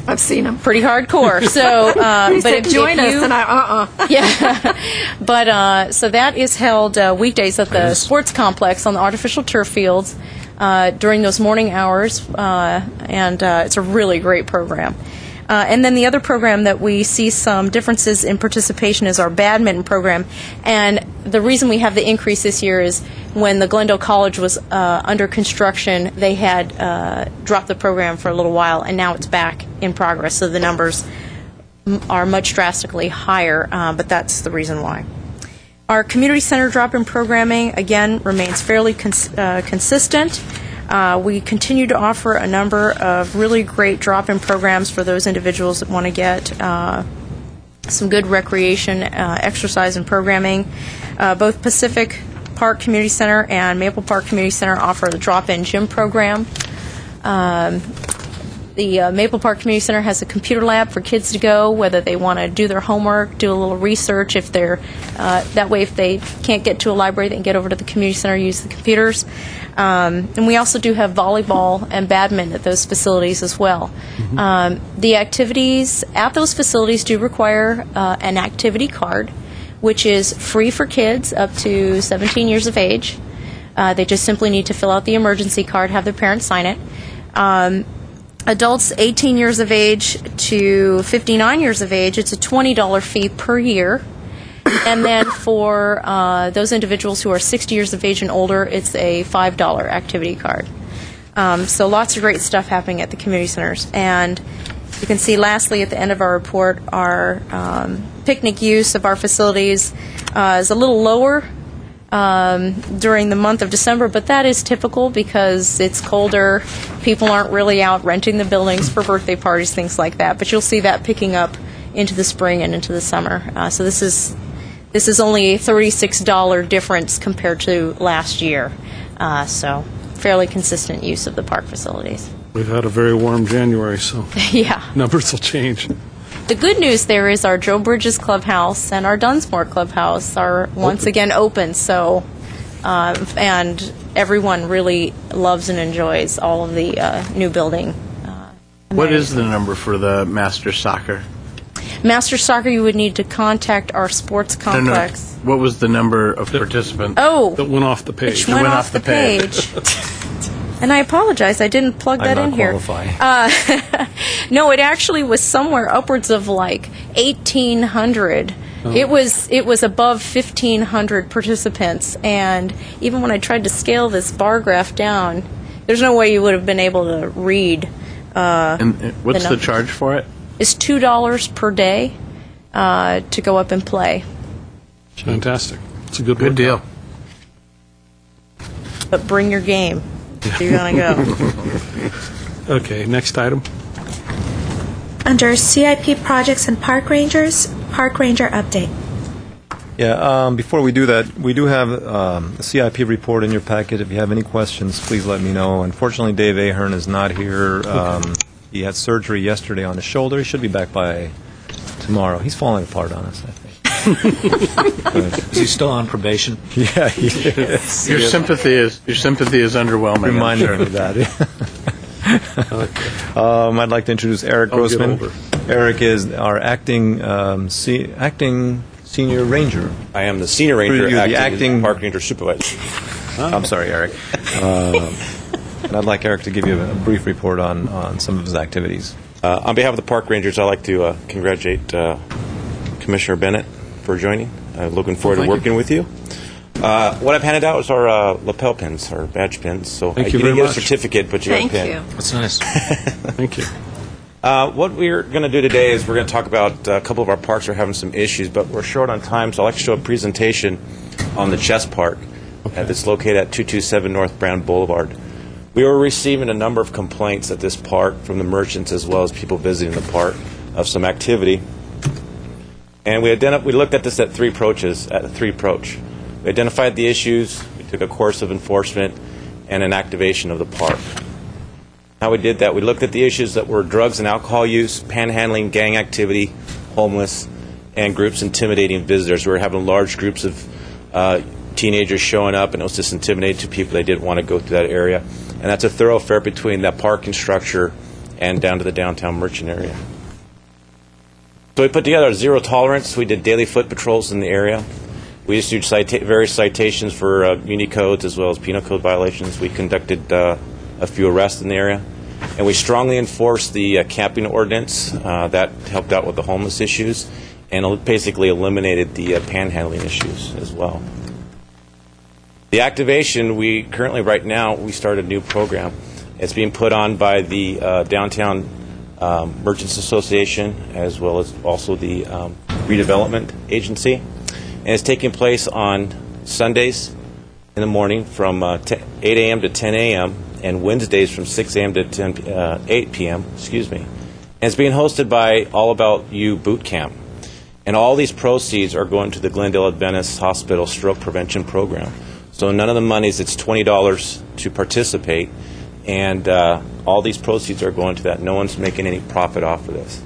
I've seen them. Pretty hardcore. So, but if join us, and yeah. But so that is held weekdays at the sports complex on the artificial turf fields during those morning hours, and it's a really great program. And then the other program that we see some differences in participation is our badminton program. And the reason we have the increase this year is when the Glendale College was under construction, they had dropped the program for a little while, and now it's back in progress. So the numbers are much drastically higher, but that's the reason why. Our community center drop-in programming, again, remains fairly consistent. We continue to offer a number of really great drop-in programs for those individuals that want to get some good recreation, exercise, and programming. Both Pacific Park Community Center and Maple Park Community Center offer the drop-in gym program. The Maple Park Community Center has a computer lab for kids to go, whether they want to do their homework, do a little research. If they're that way, if they can't get to a library, they can get over to the community center, use the computers. And we also do have volleyball and badminton at those facilities as well. The activities at those facilities do require an activity card, which is free for kids up to 17 years of age. They just simply need to fill out the emergency card, have their parents sign it. Adults 18 years of age to 59 years of age, it's a $20 fee per year. And then for those individuals who are 60 years of age and older, it's a $5 activity card. So lots of great stuff happening at the community centers. And you can see lastly at the end of our report, our picnic use of our facilities is a little lower during the month of December, but that is typical because it's colder. People aren't really out renting the buildings for birthday parties, things like that. But you'll see that picking up into the spring and into the summer. So this is only a $36 difference compared to last year. So fairly consistent use of the park facilities. We've had a very warm January, so Yeah. numbers will change. The good news there is our Joe Bridges Clubhouse and our Dunsmore Clubhouse are once again open. So, and everyone really loves and enjoys all of the new building. What is the number for the Master Soccer? Master Soccer, you would need to contact our sports complex. No. What was the number of participants? Oh, that went off the page. Which went off the page. And I apologize, I didn't plug that in here. No, it actually was somewhere upwards of like 1,800. Oh. It was above 1,500 participants, and even when I tried to scale this bar graph down, there's no way you would have been able to read. And what's the charge for it? It's $2 per day to go up and play. Fantastic. It's a good deal. But bring your game. If you're going to go. Okay, next item. Under CIP projects and park rangers, park ranger update. Yeah, before we do that, we do have a CIP report in your packet. If you have any questions, please let me know. Unfortunately, Dave Ahern is not here. He had surgery yesterday on his shoulder. He should be back by tomorrow. He's falling apart on us, I think. Is he still on probation? Yeah, he is. Your sympathy is underwhelming. Reminding me of that. Okay. I'd like to introduce Eric Grossman. Eric is our acting senior ranger. I am the senior ranger, acting park ranger supervisor. I'm sorry, Eric. And I'd like Eric to give you a brief report on some of his activities. On behalf of the park rangers, I'd like to congratulate Commissioner Bennett for joining. Looking forward to working with you. What I've handed out is our lapel pins, our badge pins. So Thank you very didn't get much. a certificate, but you got a pin. Thank you. That's nice. Thank you. What we're going to do today is we're going to talk about a couple of our parks are having some issues, but we're short on time, so I'd like to show a presentation on the Chess Park that's located at 227 North Brown Boulevard. We were receiving a number of complaints at this park from the merchants as well as people visiting the park of some activity. And we looked at this at three approaches. We identified the issues, we took a course of enforcement, and an activation of the park. How we did that, we looked at the issues that were drugs and alcohol use, panhandling, gang activity, homeless, and groups intimidating visitors. We were having large groups of teenagers showing up, and it was just intimidating to people. They didn't want to go through that area. And that's a thoroughfare between that parking structure and down to the downtown merchant area. So we put together a zero tolerance. We did daily foot patrols in the area. We issued various citations for muni codes as well as penal code violations. We conducted a few arrests in the area. And we strongly enforced the camping ordinance. That helped out with the homeless issues and basically eliminated the panhandling issues as well. The activation, right now, we started a new program. It's being put on by the Downtown Merchants Association as well as also the Redevelopment Agency. And it's taking place on Sundays in the morning from 8 a.m. to 10 a.m. and Wednesdays from 6 a.m. to 8 p.m. And it's being hosted by All About You Boot Camp. And all these proceeds are going to the Glendale Adventist Hospital Stroke Prevention Program. So none of the monies, it's $20 to participate. and all these proceeds are going to that. No one's making any profit off of this.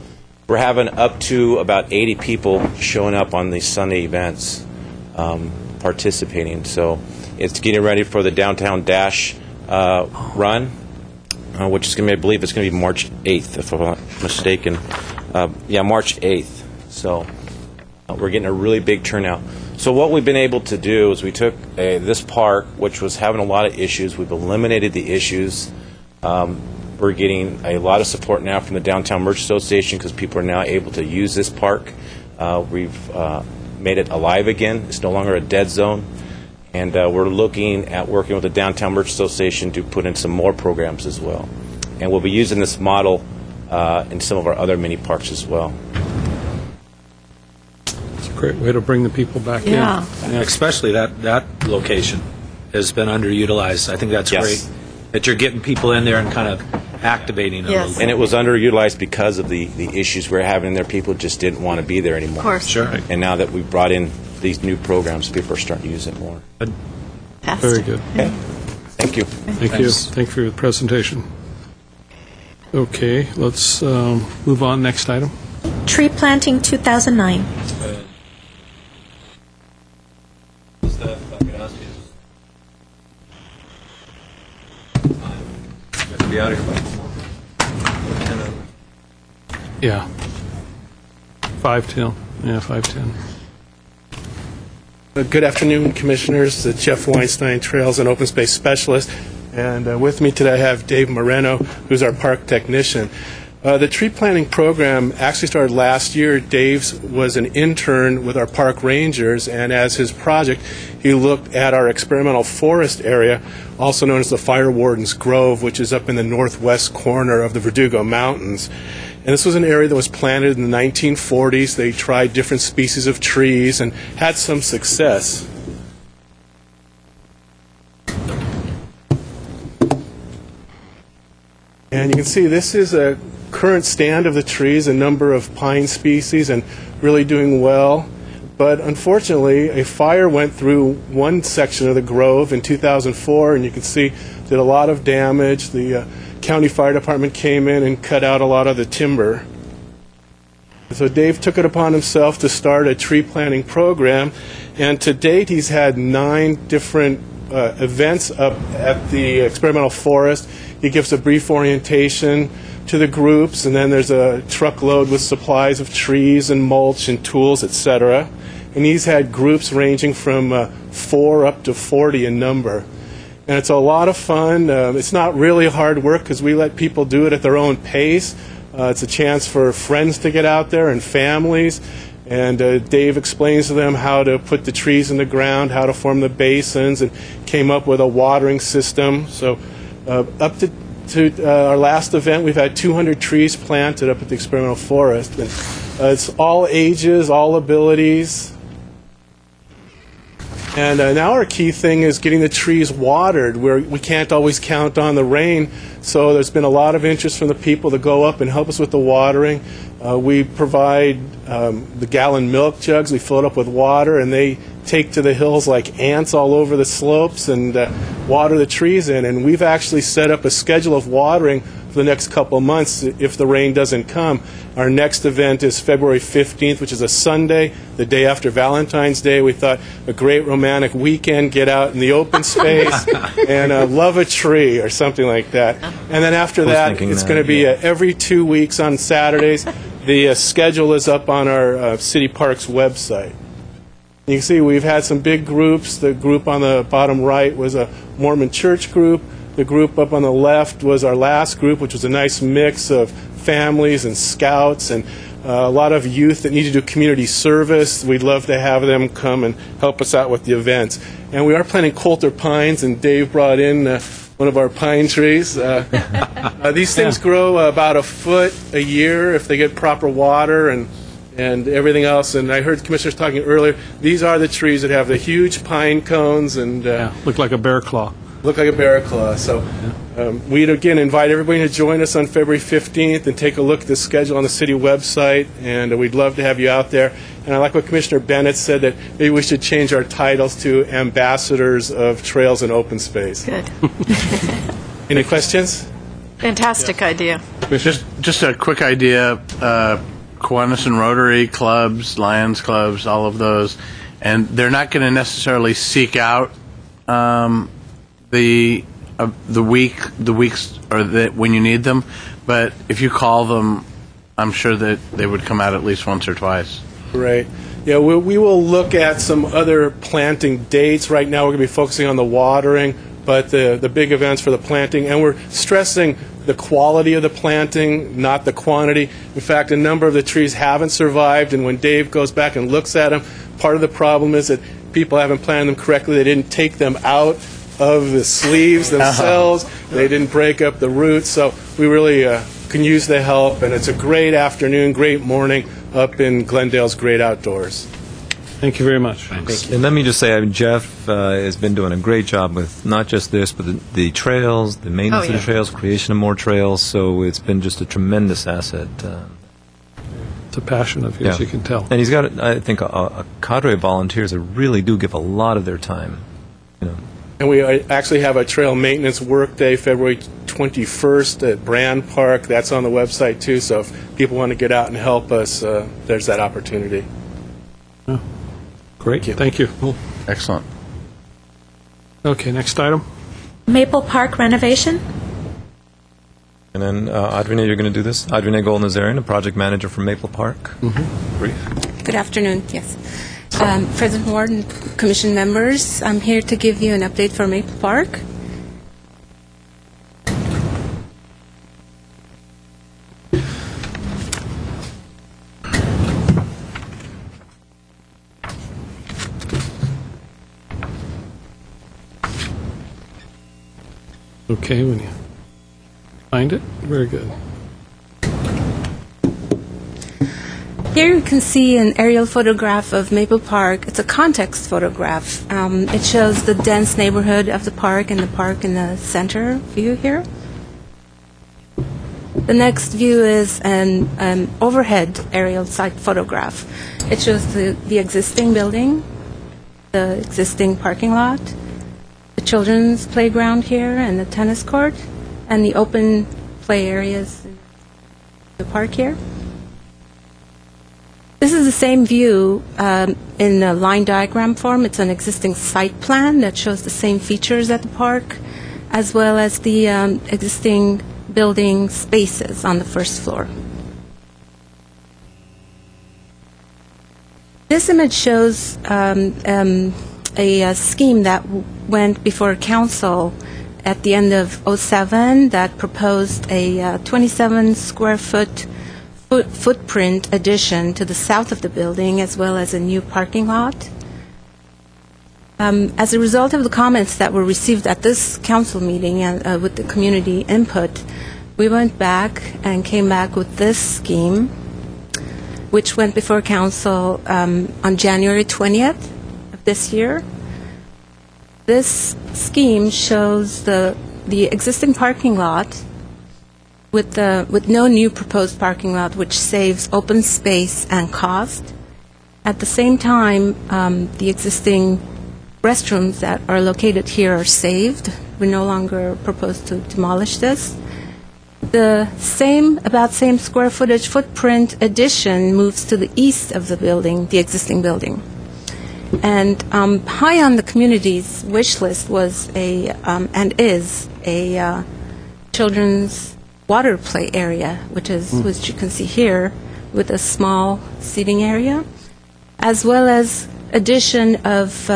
We're having up to about 80 people showing up on these Sunday events, participating. So it's getting ready for the Downtown Dash run, which is going to be, I believe it's going to be March 8th, if I'm not mistaken. March 8th. So we're getting a really big turnout. So what we've been able to do is we took this park, which was having a lot of issues. We've eliminated the issues. We're getting a lot of support now from the Downtown Merchants Association because people are now able to use this park. We've made it alive again. It's no longer a dead zone. And we're looking at working with the Downtown Merchants Association to put in some more programs as well. And we'll be using this model in some of our other mini parks as well. It's a great way to bring the people back in. Yeah. Especially that location has been underutilized. I think that's great that you're getting people in there and kind of activating them. And it was underutilized because of the issues we were having there. People just didn't want to be there anymore. Of course. Sure. And now that we've brought in these new programs, people are starting to use it more. Very good. Okay. Thank you. Thank you. Thank you for your presentation. Okay, let's move on. Next item. Tree planting 2009. Be out here by Yeah. 5:10. Yeah, 5:10. Good afternoon, Commissioners. Jeff Weinstein, Trails and Open Space Specialist. And with me today I have Dave Moreno, who's our park technician. The tree planting program actually started last year. Dave was an intern with our park rangers, and as his project, he looked at our experimental forest area, also known as the Fire Warden's Grove, which is up in the northwest corner of the Verdugo Mountains. And this was an area that was planted in the 1940s. They tried different species of trees and had some success. And you can see this is a current stand of the trees, a number of pine species, and really doing well. But unfortunately, a fire went through one section of the grove in 2004, and you can see did a lot of damage. The county fire department came in and cut out a lot of the timber. So Dave took it upon himself to start a tree planting program, and to date he's had 9 different events up at the experimental forest. He gives a brief orientation to the groups, and then there's a truckload with supplies of trees and mulch and tools, etc. And he's had groups ranging from 4 up to 40 in number. And it's a lot of fun. It's not really hard work because we let people do it at their own pace. It's a chance for friends to get out there and families. And Dave explains to them how to put the trees in the ground, how to form the basins, and came up with a watering system. So up to our last event, we've had 200 trees planted up at the experimental forest. And, it's all ages, all abilities. And now our key thing is getting the trees watered. We can't always count on the rain, so there's been a lot of interest from the people to go up and help us with the watering. We provide the gallon milk jugs. We fill it up with water, and they take to the hills like ants all over the slopes and water the trees in. And we've actually set up a schedule of watering for the next couple of months if the rain doesn't come. Our next event is February 15th, which is a Sunday, the day after Valentine's Day. We thought a great romantic weekend, get out in the open space and love a tree or something like that. And then after that, it's going to be every 2 weeks on Saturdays. The schedule is up on our City Parks website. You can see we've had some big groups. The group on the bottom right was a Mormon church group. The group up on the left was our last group, which was a nice mix of families and scouts and a lot of youth that need to do community service. We'd love to have them come and help us out with the events. And we are planting Coulter pines, and Dave brought in one of our pine trees. These things grow about a foot a year if they get proper water and everything else. And I heard commissioners talking earlier, these are the trees that have the huge pine cones and look like a bear claw. Look like a bear claw. So we'd again invite everybody to join us on February 15th and take a look at the schedule on the city website, and we'd love to have you out there. And I like what Commissioner Bennett said, that maybe we should change our titles to Ambassadors of Trails and Open Space. Good. Any questions? Fantastic idea. Just a quick idea. Kiwanis and Rotary clubs, Lions clubs, all of those, and they're not going to necessarily seek out the weeks or when you need them, but if you call them, I'm sure that they would come out at least once or twice. Right. Yeah, we will look at some other planting dates. Right now we're going to be focusing on the watering, but the big events for the planting, and we're stressing the quality of the planting, not the quantity. In fact, a number of the trees haven't survived, and when Dave goes back and looks at them, part of the problem is that people haven't planted them correctly. They didn't take them out of the sleeves themselves. They didn't break up the roots, so we really can use the help, and it's a great afternoon, great morning up in Glendale's great outdoors. Thank you very much. Thanks. And let me just say, Jeff has been doing a great job with not just this, but the trails, the maintenance of the trails, creation of more trails. So it's been just a tremendous asset. It's a passion of his, you can tell. And he's got, I think, a cadre of volunteers that really do give a lot of their time. And we actually have a trail maintenance work day, February 21st at Brand Park. That's on the website too. So if people want to get out and help us, there's that opportunity. Oh. Great. Thank you. Cool. Excellent. Okay, next item. Maple Park renovation. And then, Adrine, you're going to do this? Adrine Gold-Nazarian, a project manager for Maple Park. Brief. Good afternoon, yes. President Ward and Commission members, I'm here to give you an update for Maple Park. Okay, when you find it, very good. Here you can see an aerial photograph of Maple Park. It's a context photograph. It shows the dense neighborhood of the park and the park in the center view here. The next view is an overhead aerial site photograph. It shows the existing building, the existing parking lot, the children's playground here and the tennis court, and the open play areas in the park here. This is the same view in a line diagram form. It's an existing site plan that shows the same features at the park, as well as the existing building spaces on the first floor. This image shows a scheme that went before council at the end of '07 that proposed a 27 square footprint addition to the south of the building, as well as a new parking lot. As a result of the comments that were received at this council meeting and with the community input, we went back and came back with this scheme, which went before council on January 20th of this year. This scheme shows the existing parking lot with no new proposed parking lot, which saves open space and cost. At the same time, the existing restrooms that are located here are saved. We no longer propose to demolish this. The about same square footage footprint addition moves to the east of the building, the existing building. And high on the community's wish list was and is a children's water play area, which you can see here, with a small seating area, as well as addition of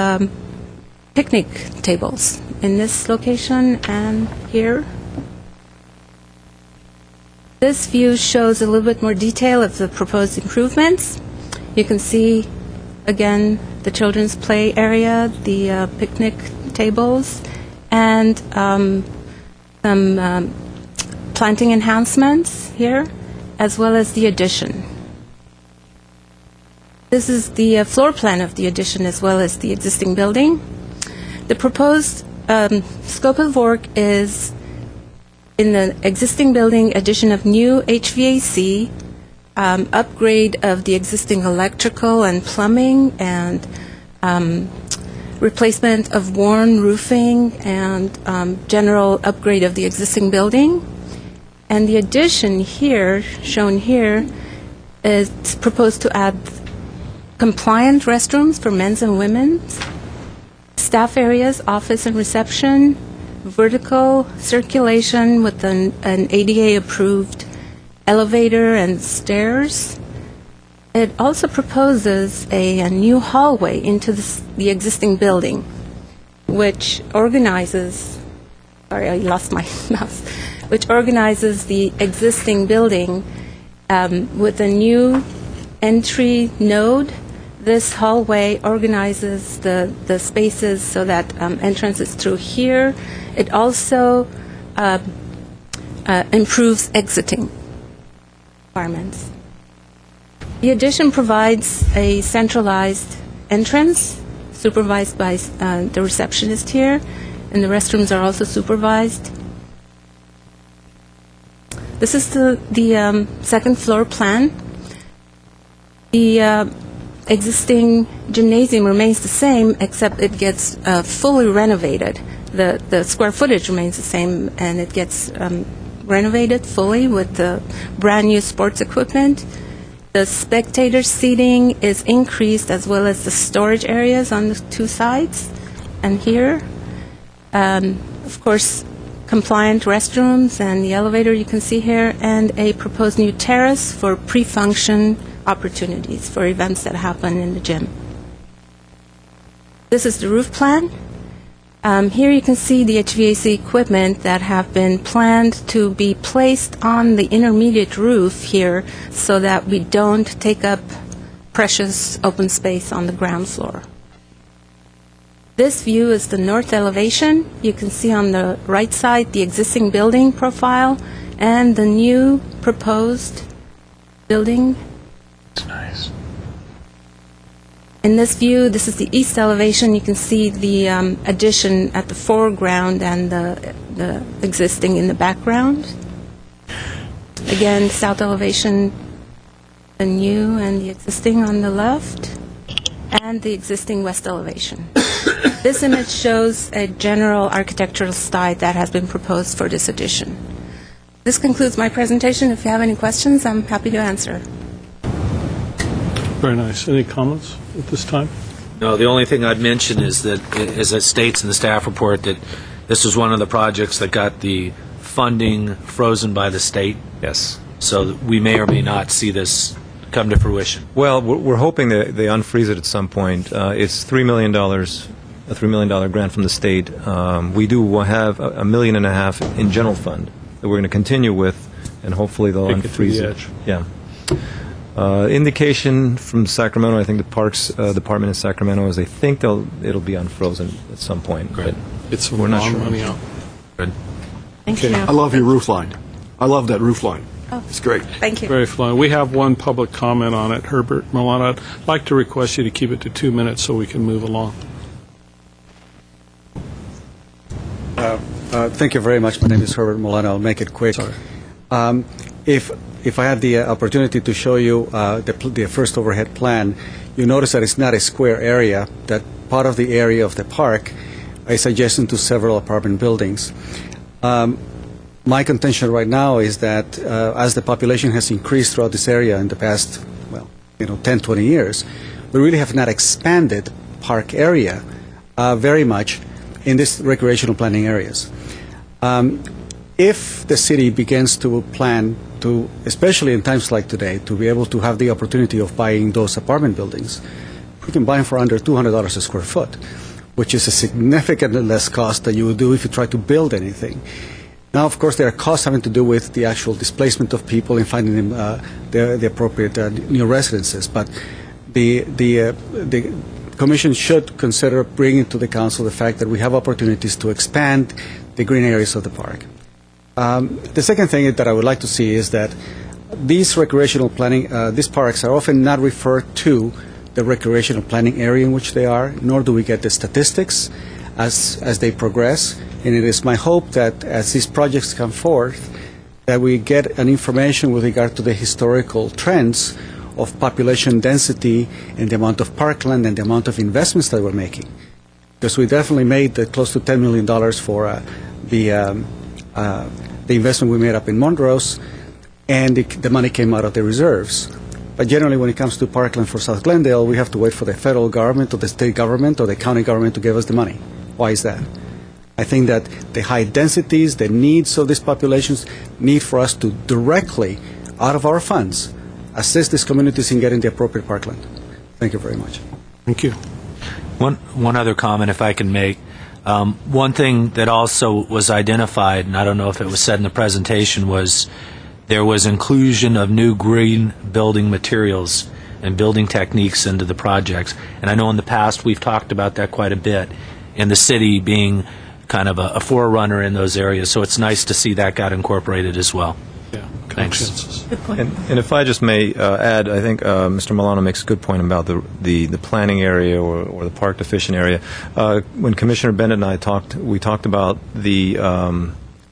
picnic tables in this location and here. This view shows a little bit more detail of the proposed improvements. You can see, again, the children's play area, the picnic tables, and some planting enhancements here, as well as the addition. This is the floor plan of the addition, as well as the existing building. The proposed scope of work is in the existing building, addition of new HVAC, upgrade of the existing electrical and plumbing, and replacement of worn roofing and general upgrade of the existing building. And the addition here, shown here, is proposed to add compliant restrooms for men's and women's, staff areas, office and reception, vertical circulation with an ADA-approved elevator and stairs. It also proposes a new hallway into the existing building, which organizes, sorry, I lost my mouse, which organizes the existing building with a new entry node. This hallway organizes the spaces so that entrance is through here. It also improves exiting requirements. The addition provides a centralized entrance supervised by the receptionist here, and the restrooms are also supervised. This is the second floor plan. The existing gymnasium remains the same, except it gets fully renovated. The square footage remains the same, and it gets renovated fully with the brand new sports equipment. The spectator seating is increased, as well as the storage areas on the two sides and here. Of course, compliant restrooms and the elevator you can see here, and a proposed new terrace for pre-function opportunities for events that happen in the gym. This is the roof plan. Here you can see the HVAC equipment that have been planned to be placed on the intermediate roof here so that we don't take up precious open space on the ground floor. This view is the north elevation. You can see on the right side the existing building profile and the new proposed building. That's nice. In this view, this is the east elevation. You can see the addition at the foreground and the existing in the background. Again, south elevation, the new and the existing on the left, and the existing west elevation. This image shows a general architectural style that has been proposed for this addition. This concludes my presentation. If you have any questions, I'm happy to answer. Very nice. Any comments at this time? No, the only thing I'd mention is that, as it states in the staff report, that this was one of the projects that got the funding frozen by the state. Yes. So we may or may not see this come to fruition. Well, we're hoping that they unfreeze it at some point. It's $3 million, a $3 million grant from the state. We do have $1.5 million in general fund that we're going to continue with, and hopefully they'll Take it to unfreeze the it. edge. Yeah. Indication from Sacramento, I think the Parks Department in Sacramento is they think it'll be unfrozen at some point. Great. It's we're not sure. money out. Good. Thank you. I love your roof line. I love that roof line. Oh. It's great. Thank you. Very fun. We have one public comment on it. Herbert Milano, I'd like to request you to keep it to 2 minutes so we can move along. Thank you very much. My name is Herbert Milano. I'll make it quick. Sorry. If I had the opportunity to show you the first overhead plan, you notice that it's not a square area, that part of the area of the park is adjacent to several apartment buildings. My contention right now is that as the population has increased throughout this area in the past, 10, 20 years, we really have not expanded park area very much in these recreational planning areas. If the city begins to plan to, especially in times like today, to be able to have the opportunity of buying those apartment buildings, we can buy them for under $200 a square foot, which is a significantly less cost than you would do if you try to build anything. Now, of course, there are costs having to do with the actual displacement of people and finding them the appropriate new residences. But the Commission should consider bringing to the Council the fact that we have opportunities to expand the green areas of the park. The second thing that I would like to see is that these recreational planning, these parks are often not referred to the recreational planning area in which they are, nor do we get the statistics as they progress. And it is my hope that as these projects come forth, that we get an information with regard to the historical trends of population density and the amount of parkland and the amount of investments that we're making. because we definitely made close to $10 million for the investment we made up in Montrose, and the money came out of the reserves. But generally, when it comes to parkland for South Glendale, we have to wait for the federal government or the state government or the county government to give us the money. Why is that? I think that the high densities, the needs of these populations need for us to directly, out of our funds, assist these communities in getting the appropriate parkland. Thank you very much. Thank you. One other comment, if I can make. One thing that also was identified, and I don't know if it was said in the presentation, was there was inclusion of new green building materials and building techniques into the projects. And I know in the past we've talked about that quite a bit, and the city being kind of a forerunner in those areas. So it's nice to see that got incorporated as well. Yeah, thanks. Good point. And if I just may add, I think Mr. Milano makes a good point about the planning area or the park deficient area. When Commissioner Bennett and I talked, we talked about the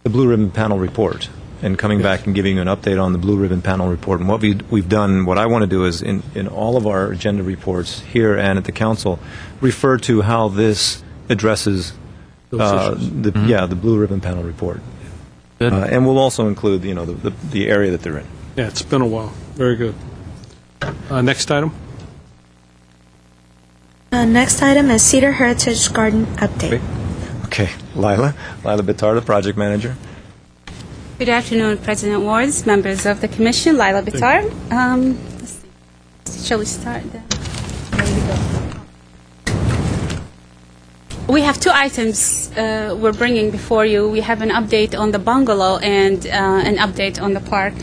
Blue Ribbon Panel report, and coming back and giving you an update on the Blue Ribbon Panel report. And what we've done, what I want to do is in all of our agenda reports here and at the council, refer to how this addresses the Blue Ribbon Panel report. And we'll also include the area that they're in. Yeah, it's been a while. Very good. Next item. Next item is Cedar Heritage Garden update. Okay, Lila Bitar, the project manager. Good afternoon, President Wards, members of the Commission. Lila Bitar. Let's see. Shall we start? There we go. We have two items we're bringing before you. We have an update on the bungalow and an update on the park.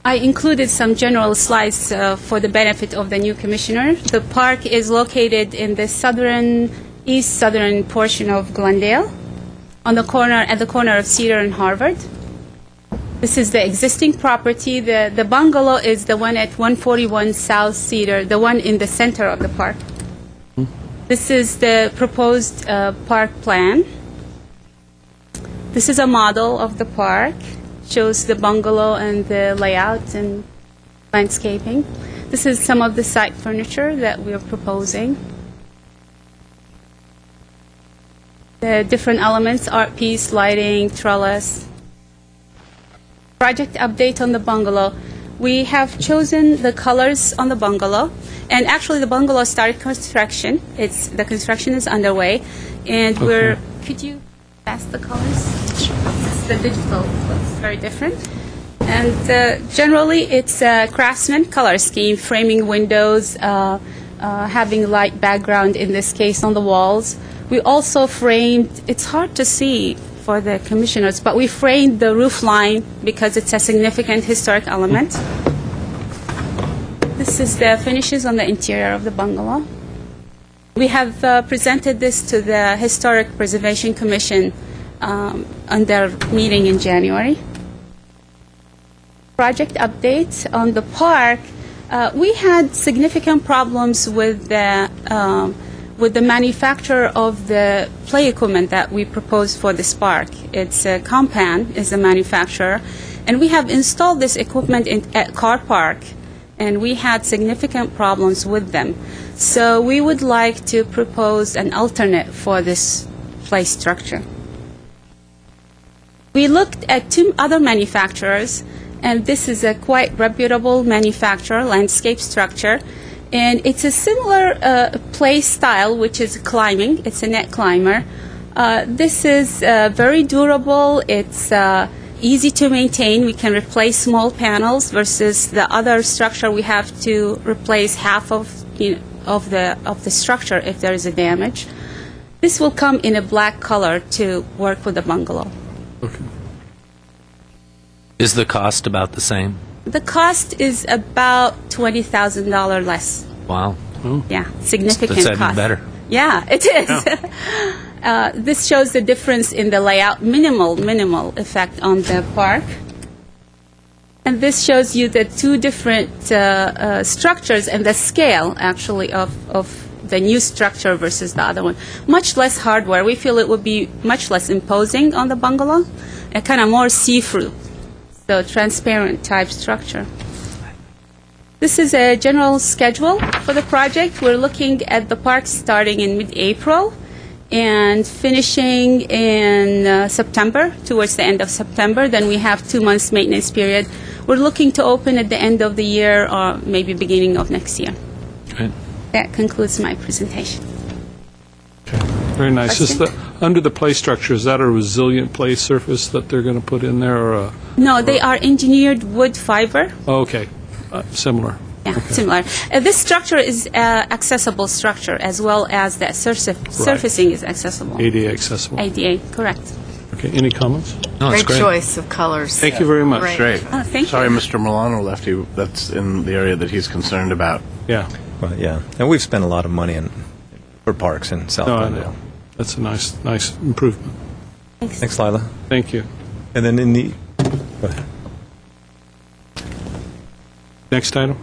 I included some general slides for the benefit of the new commissioner. The park is located in the east southern portion of Glendale, at the corner of Cedar and Harvard. This is the existing property. The bungalow is the one at 141 South Cedar, the one in the center of the park. This is the proposed park plan. This is a model of the park. Shows the bungalow and the layout and landscaping. This is some of the site furniture that we are proposing. The different elements: art piece, lighting, trellis. Project update on the bungalow. We have chosen the colors on the bungalow, and actually the bungalow started construction. The construction is underway, and we're. Could you pass the colors? It's the digital looks very different, and generally it's a craftsman color scheme, framing windows, having light background in this case on the walls. We also framed. It's hard to see for the commissioners, but we framed the roof line because it's a significant historic element. This is the finishes on the interior of the bungalow. We have presented this to the Historic Preservation Commission on their meeting in January. Project update on the park. We had significant problems with the manufacturer of the play equipment that we proposed for this park. It's Compan is the manufacturer, and we have installed this equipment at Car Park, and we had significant problems with them. So we would like to propose an alternate for this play structure. We looked at two other manufacturers, and this is a quite reputable manufacturer, landscape structure. And it's a similar play style, which is climbing. It's a net climber. This is very durable. It's easy to maintain. We can replace small panels versus the other structure. We have to replace half of the structure if there is a damage. This will come in a black color to work with the bungalow. Okay. Is the cost about the same? The cost is about $20,000 less. Wow. Yeah, significant That's cost. even better. Yeah, it is. Yeah. This shows the difference in the layout, minimal effect on the park. And this shows you the two different structures and the scale, actually, of the new structure versus the other one. Much less hardware. We feel it would be much less imposing on the bungalow, and kind of more see-through. So transparent type structure. This is a general schedule for the project. We're looking at the park starting in mid-April, and finishing in September, towards the end of September. Then we have 2 months maintenance period. We're looking to open at the end of the year or maybe beginning of next year. Okay. That concludes my presentation. Very nice. Is under the play structure, is that a resilient play surface that they're going to put in there? Or No, they are engineered wood fiber. Oh, okay. Similar. Yeah, similar. This structure is accessible structure as well as the surfacing is accessible. ADA accessible. ADA, correct. Okay. Any comments? No, great choice of colors. Thank you very much. Great. Oh, thank Sorry, you. Mr. Milano left you. That's in the area that he's concerned about. Yeah. Well, yeah. And we've spent a lot of money for parks in South No, I Glendale. know. That's a nice improvement. Thanks, Lila. Thank you. And then in the... Go ahead. Next item.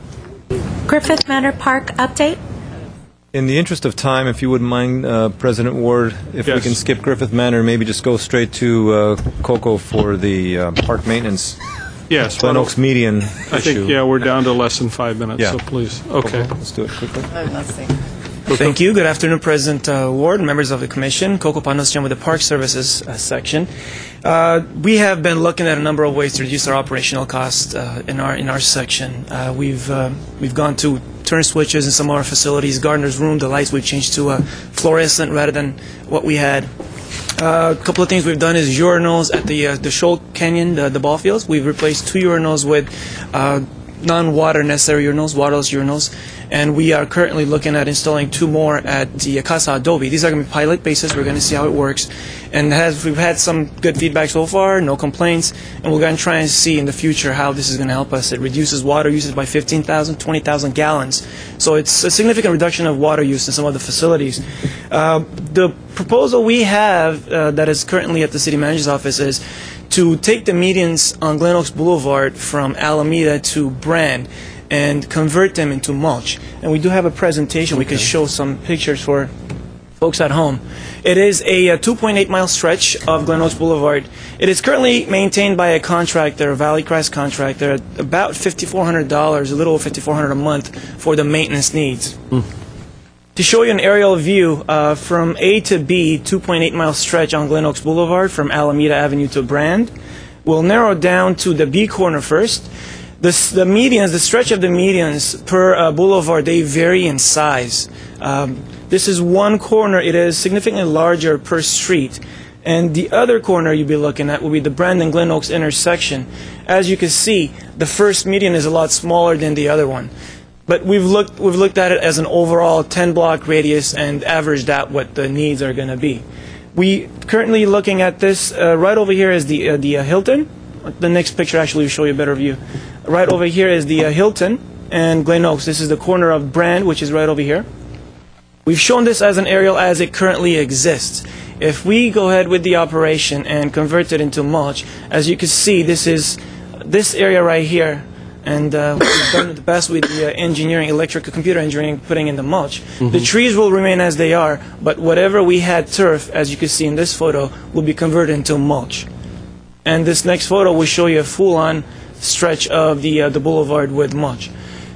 Griffith Manor Park update. In the interest of time, if you wouldn't mind, President Ward, if we Yes. can skip Griffith Manor, maybe just go straight to Coco for the park maintenance. Yes. Glen Oaks median I issue. think, we're down to less than 5 minutes, Yeah. so please. Okay. Let's do it quickly. Thank you. Good afternoon, President Ward, members of the Commission. Coco Panosyan with the Park Services section. We have been looking at a number of ways to reduce our operational costs in our section. We've gone to turn switches in some of our facilities. Gardner's room, the lights we've changed to fluorescent rather than what we had. A couple of things we've done is urinals at the Shoal Canyon, the ball fields. We've replaced 2 urinals with non-water necessary urinals, waterless urinals, and we are currently looking at installing 2 more at the Casa Adobe. These are going to be pilot basis. We're going to see how it works, and we've had some good feedback so far, no complaints, and we're going to try and see in the future how this is going to help us. It reduces water usage by 15,000, 20,000 gallons, so it's a significant reduction of water use in some of the facilities. The proposal we have that is currently at the City Manager's office is to take the medians on Glen Oaks Boulevard from Alameda to Brand and convert them into mulch. And we do have a presentation. We could show some pictures for folks at home. It is a 2.8-mile stretch of Glen Oaks Boulevard. It is currently maintained by a contractor, a Valley Crest contractor, at about $5,400, a little over $5,400 a month for the maintenance needs. To show you an aerial view from A to B, 2.8-mile stretch on Glen Oaks Boulevard from Alameda Avenue to Brand. We'll narrow down to the B corner first. The medians, the stretch of the medians per boulevard, they vary in size. This is one corner. It is significantly larger per street. And the other corner you'll be looking at will be the Brand and Glen Oaks intersection. As you can see, the first median is a lot smaller than the other one. But we've looked at it as an overall 10-block radius and averaged out what the needs are going to be. We currently looking at this right over here is the Hilton. The next picture actually will show you a better view. Right over here is the Hilton and Glen Oaks. This is the corner of Brand, which is right over here. We've shown this as an aerial as it currently exists. If we go ahead with the operation and convert it into mulch, as you can see, this is this area right here. And we've done the best with the engineering, electrical computer engineering, putting in the mulch. The trees will remain as they are, but whatever we had turf, as you can see in this photo, will be converted into mulch. And this next photo will show you a full-on stretch of the boulevard with mulch.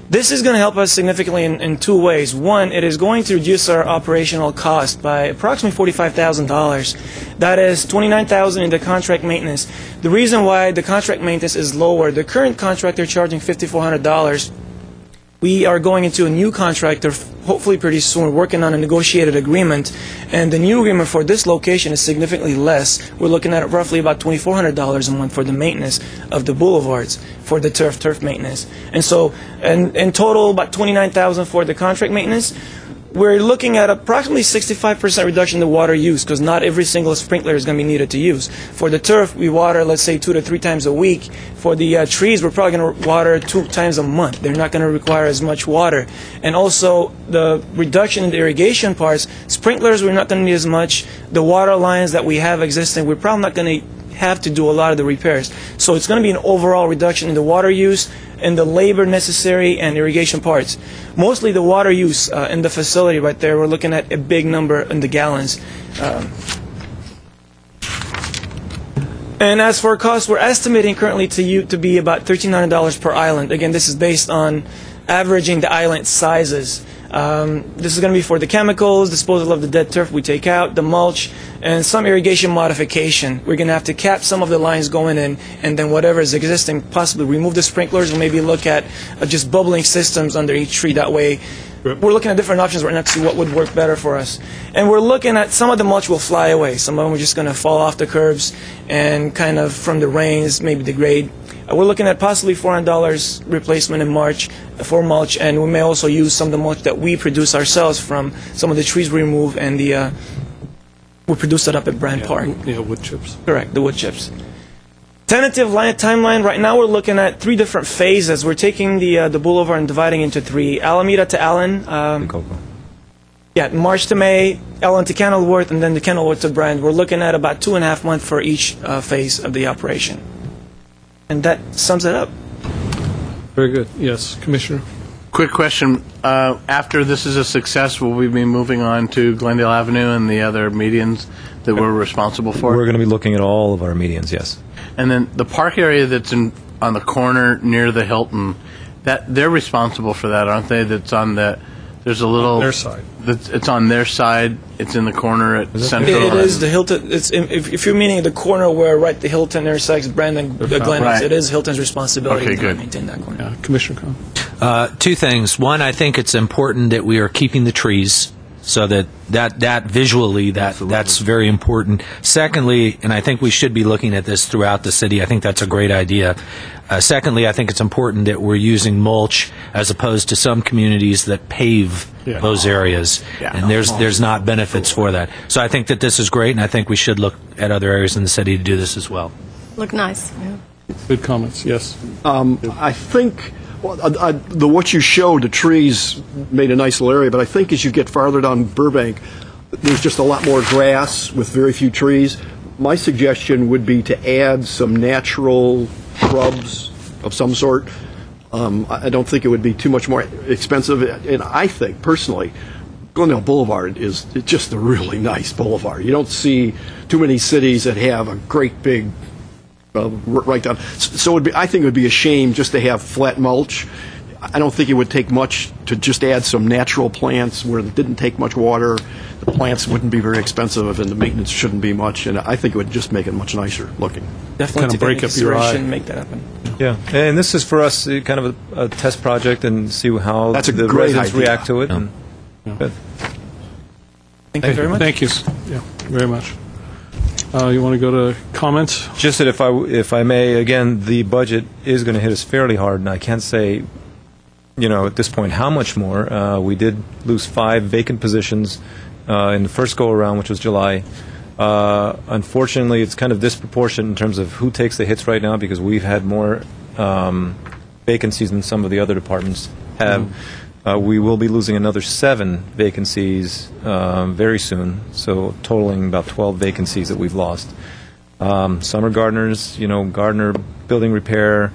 This is going to help us significantly in 2 ways. One, it is going to reduce our operational cost by approximately $45,000. That is $29,000 in the contract maintenance. The reason why the contract maintenance is lower, the current contractor charging $5,400. We are going into a new contractor, hopefully pretty soon. We're working on a negotiated agreement, and the new agreement for this location is significantly less. We're looking at roughly about $2,400 a month for the maintenance of the boulevards, for the turf maintenance. And so, in total, about $29,000 for the contract maintenance. We're looking at approximately 65% reduction in the water use, because not every single sprinkler is going to be needed to use. For the turf, we water, let's say, 2 to 3 times a week. For the trees, we're probably going to water 2 times a month. They're not going to require as much water. And also, the reduction in the irrigation parts, sprinklers, we're not going to need as much. The water lines that we have existing, we're probably not going to have to do a lot of the repairs. So it's going to be an overall reduction in the water use and the labor necessary and irrigation parts. Mostly the water use in the facility right there, we're looking at a big number in the gallons. And as for costs, we're estimating currently to be about $1,300 per island. Again, this is based on averaging the island sizes. This is going to be for the chemicals, disposal of the dead turf we take out, the mulch, and some irrigation modification. We're going to have to cap some of the lines going in, and then whatever is existing, possibly remove the sprinklers, or maybe look at just bubbling systems under each tree. That way, we're looking at different options right now to see what would work better for us. And we're looking at some of the mulch will fly away. Some of them are just going to fall off the curbs and kind of from the rains, maybe degrade. We're looking at possibly $400 replacement in March for mulch, and we may also use some of the mulch that we produce ourselves from some of the trees we remove, and we produce that up at Brand Park. Yeah, wood chips. Correct, the wood chips. Tentative timeline, right now we're looking at 3 different phases. We're taking the boulevard and dividing into 3. Alameda to Allen. March to May, Allen to Kenilworth, and then the Kenilworth to Brand. We're looking at about 2.5 months for each phase of the operation. And that sums it up. Very good. Yes, Commissioner. Quick question. After this is a success, will we be moving on to Glendale Avenue and the other medians that we're responsible for? We're going to be looking at all of our medians, yes. And then the park area that's on the corner near the Hilton, that they're responsible for that, aren't they? That's on the... There's a little... On their side. It's on their side. It's in the corner at Central. It is the Hilton. If you're meaning the corner where the Hilton intersects Brandon, Glen, right. It is Hilton's responsibility Okay, to good. maintain that corner. Yeah, Commissioner Cohn. 2 things. One, I think it's important that we are keeping the trees, so that visually that's very important. Secondly, and I think we should be looking at this throughout the city. I think that's a great idea. Secondly, I think it's important that we're using mulch as opposed to some communities that pave those areas, and there's not benefits for that. So I think that this is great, and I think we should look at other areas in the city to do this as well. Look nice. Yeah. Good comments. Yes. I think what you showed, the trees made a nice little area, but I think as you get farther down Burbank, there's just a lot more grass with very few trees. My suggestion would be to add some natural shrubs of some sort. I don't think it would be too much more expensive, and I think, personally, Glendale Boulevard is just a really nice boulevard. You don't see too many cities that have a great big right down. So I think it would be a shame just to have flat mulch. I don't think it would take much to just add some natural plants where it didn't take much water. The plants wouldn't be very expensive, and the maintenance shouldn't be much. And I think it would just make it much nicer looking. Definitely Kind of break up your eye. Make that happen. Yeah, and this is for us kind of a test project and see how That's a the great residents idea. react to it. And good. Thank you very much. Thank you. Yeah, very much. You want to go to comments? Just that if I may, again, the budget is going to hit us fairly hard, and I can't say, at this point how much more. We did lose 5 vacant positions in the first go-around, which was July. Unfortunately, it's kind of disproportionate in terms of who takes the hits right now because we've had more vacancies than some of the other departments have. We will be losing another 7 vacancies very soon, so totaling about 12 vacancies that we've lost. Summer gardeners, gardener, building repair,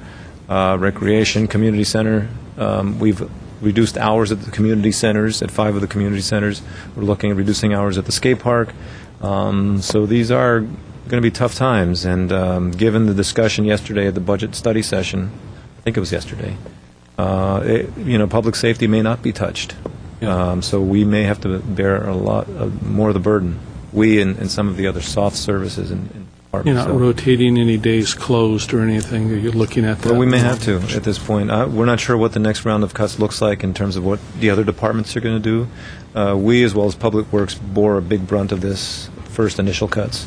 recreation, community center. We've reduced hours at the community centers, at 5 of the community centers. We're looking at reducing hours at the skate park. So these are going to be tough times, and given the discussion yesterday at the budget study session, I think it was yesterday, public safety may not be touched. So we may have to bear a lot more of the burden. We and some of the other soft services and You're departments. not rotating any days closed or anything? Are you looking at that? Well, we may have to at this point. We're not sure what the next round of cuts looks like in terms of what the other departments are going to do. We, as well as Public Works, bore a big brunt of this first initial cuts.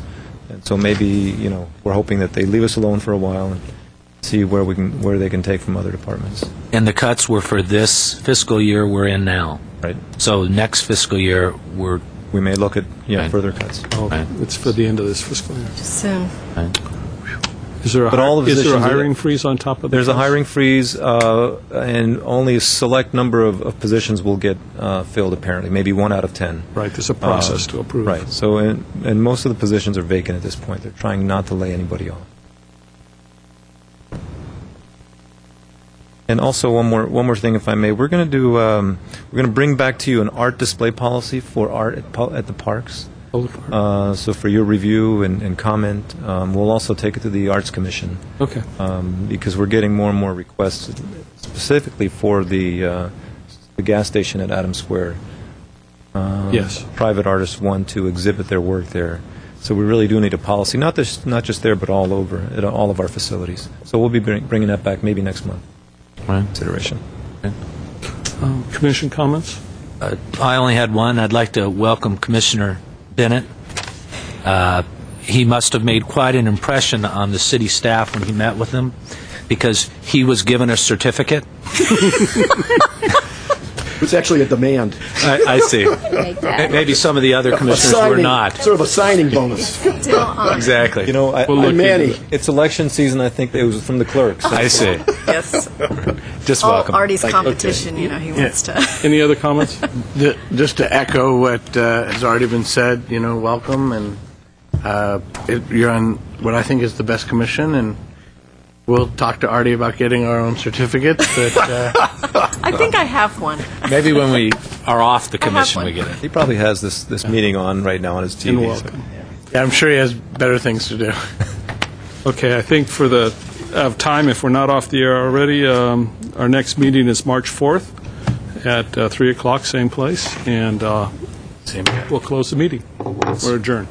And so maybe, we're hoping that they leave us alone for a while and see where they can take from other departments. And the cuts were for this fiscal year we're in now. Right. So next fiscal year we may look at further cuts. Oh, it's for the end of this fiscal year. Soon. Is there a, But all the is there a positions- hiring freeze on top of There's a hiring freeze, and only a select number of positions will get filled, apparently, maybe 1 out of 10. Right, there's a process to approve. Right, so, and most of the positions are vacant at this point. They're trying not to lay anybody off. And also, one more thing, if I may. We're going to bring back to you an art display policy for art at the parks. So for your review and comment, we'll also take it to the Arts Commission. Okay. Because we're getting more and more requests, specifically for the gas station at Adams Square. Yes. Private artists want to exhibit their work there. So we really do need a policy, not just there, but all over, at all of our facilities. So we'll be bringing that back maybe next month. Right. Consideration. Okay. Commission comments? I only had one. I'd like to welcome Commissioner Bennett. He must have made quite an impression on the city staff when he met with them, because he was given a certificate. It's actually a demand. I see. Maybe some of the other commissioners were not. Sort of a signing bonus. Exactly. You know, Manny. It's election season. I think it was from the clerks. I see. Yes. Just All welcome. Artie's competition, he wants to. Any other comments? Just to echo what has already been said, welcome, and you're on what I think is the best commission, and we'll talk to Artie about getting our own certificates. But I think I have one. Maybe when we are off the commission, we get it. He probably has this meeting on right now on his TV. welcome. Yeah, I'm sure he has better things to do. Okay, I think for the time, if we're not off the air already, our next meeting is March 4th at 3 o'clock, same place, and we'll close the meeting. We're adjourned.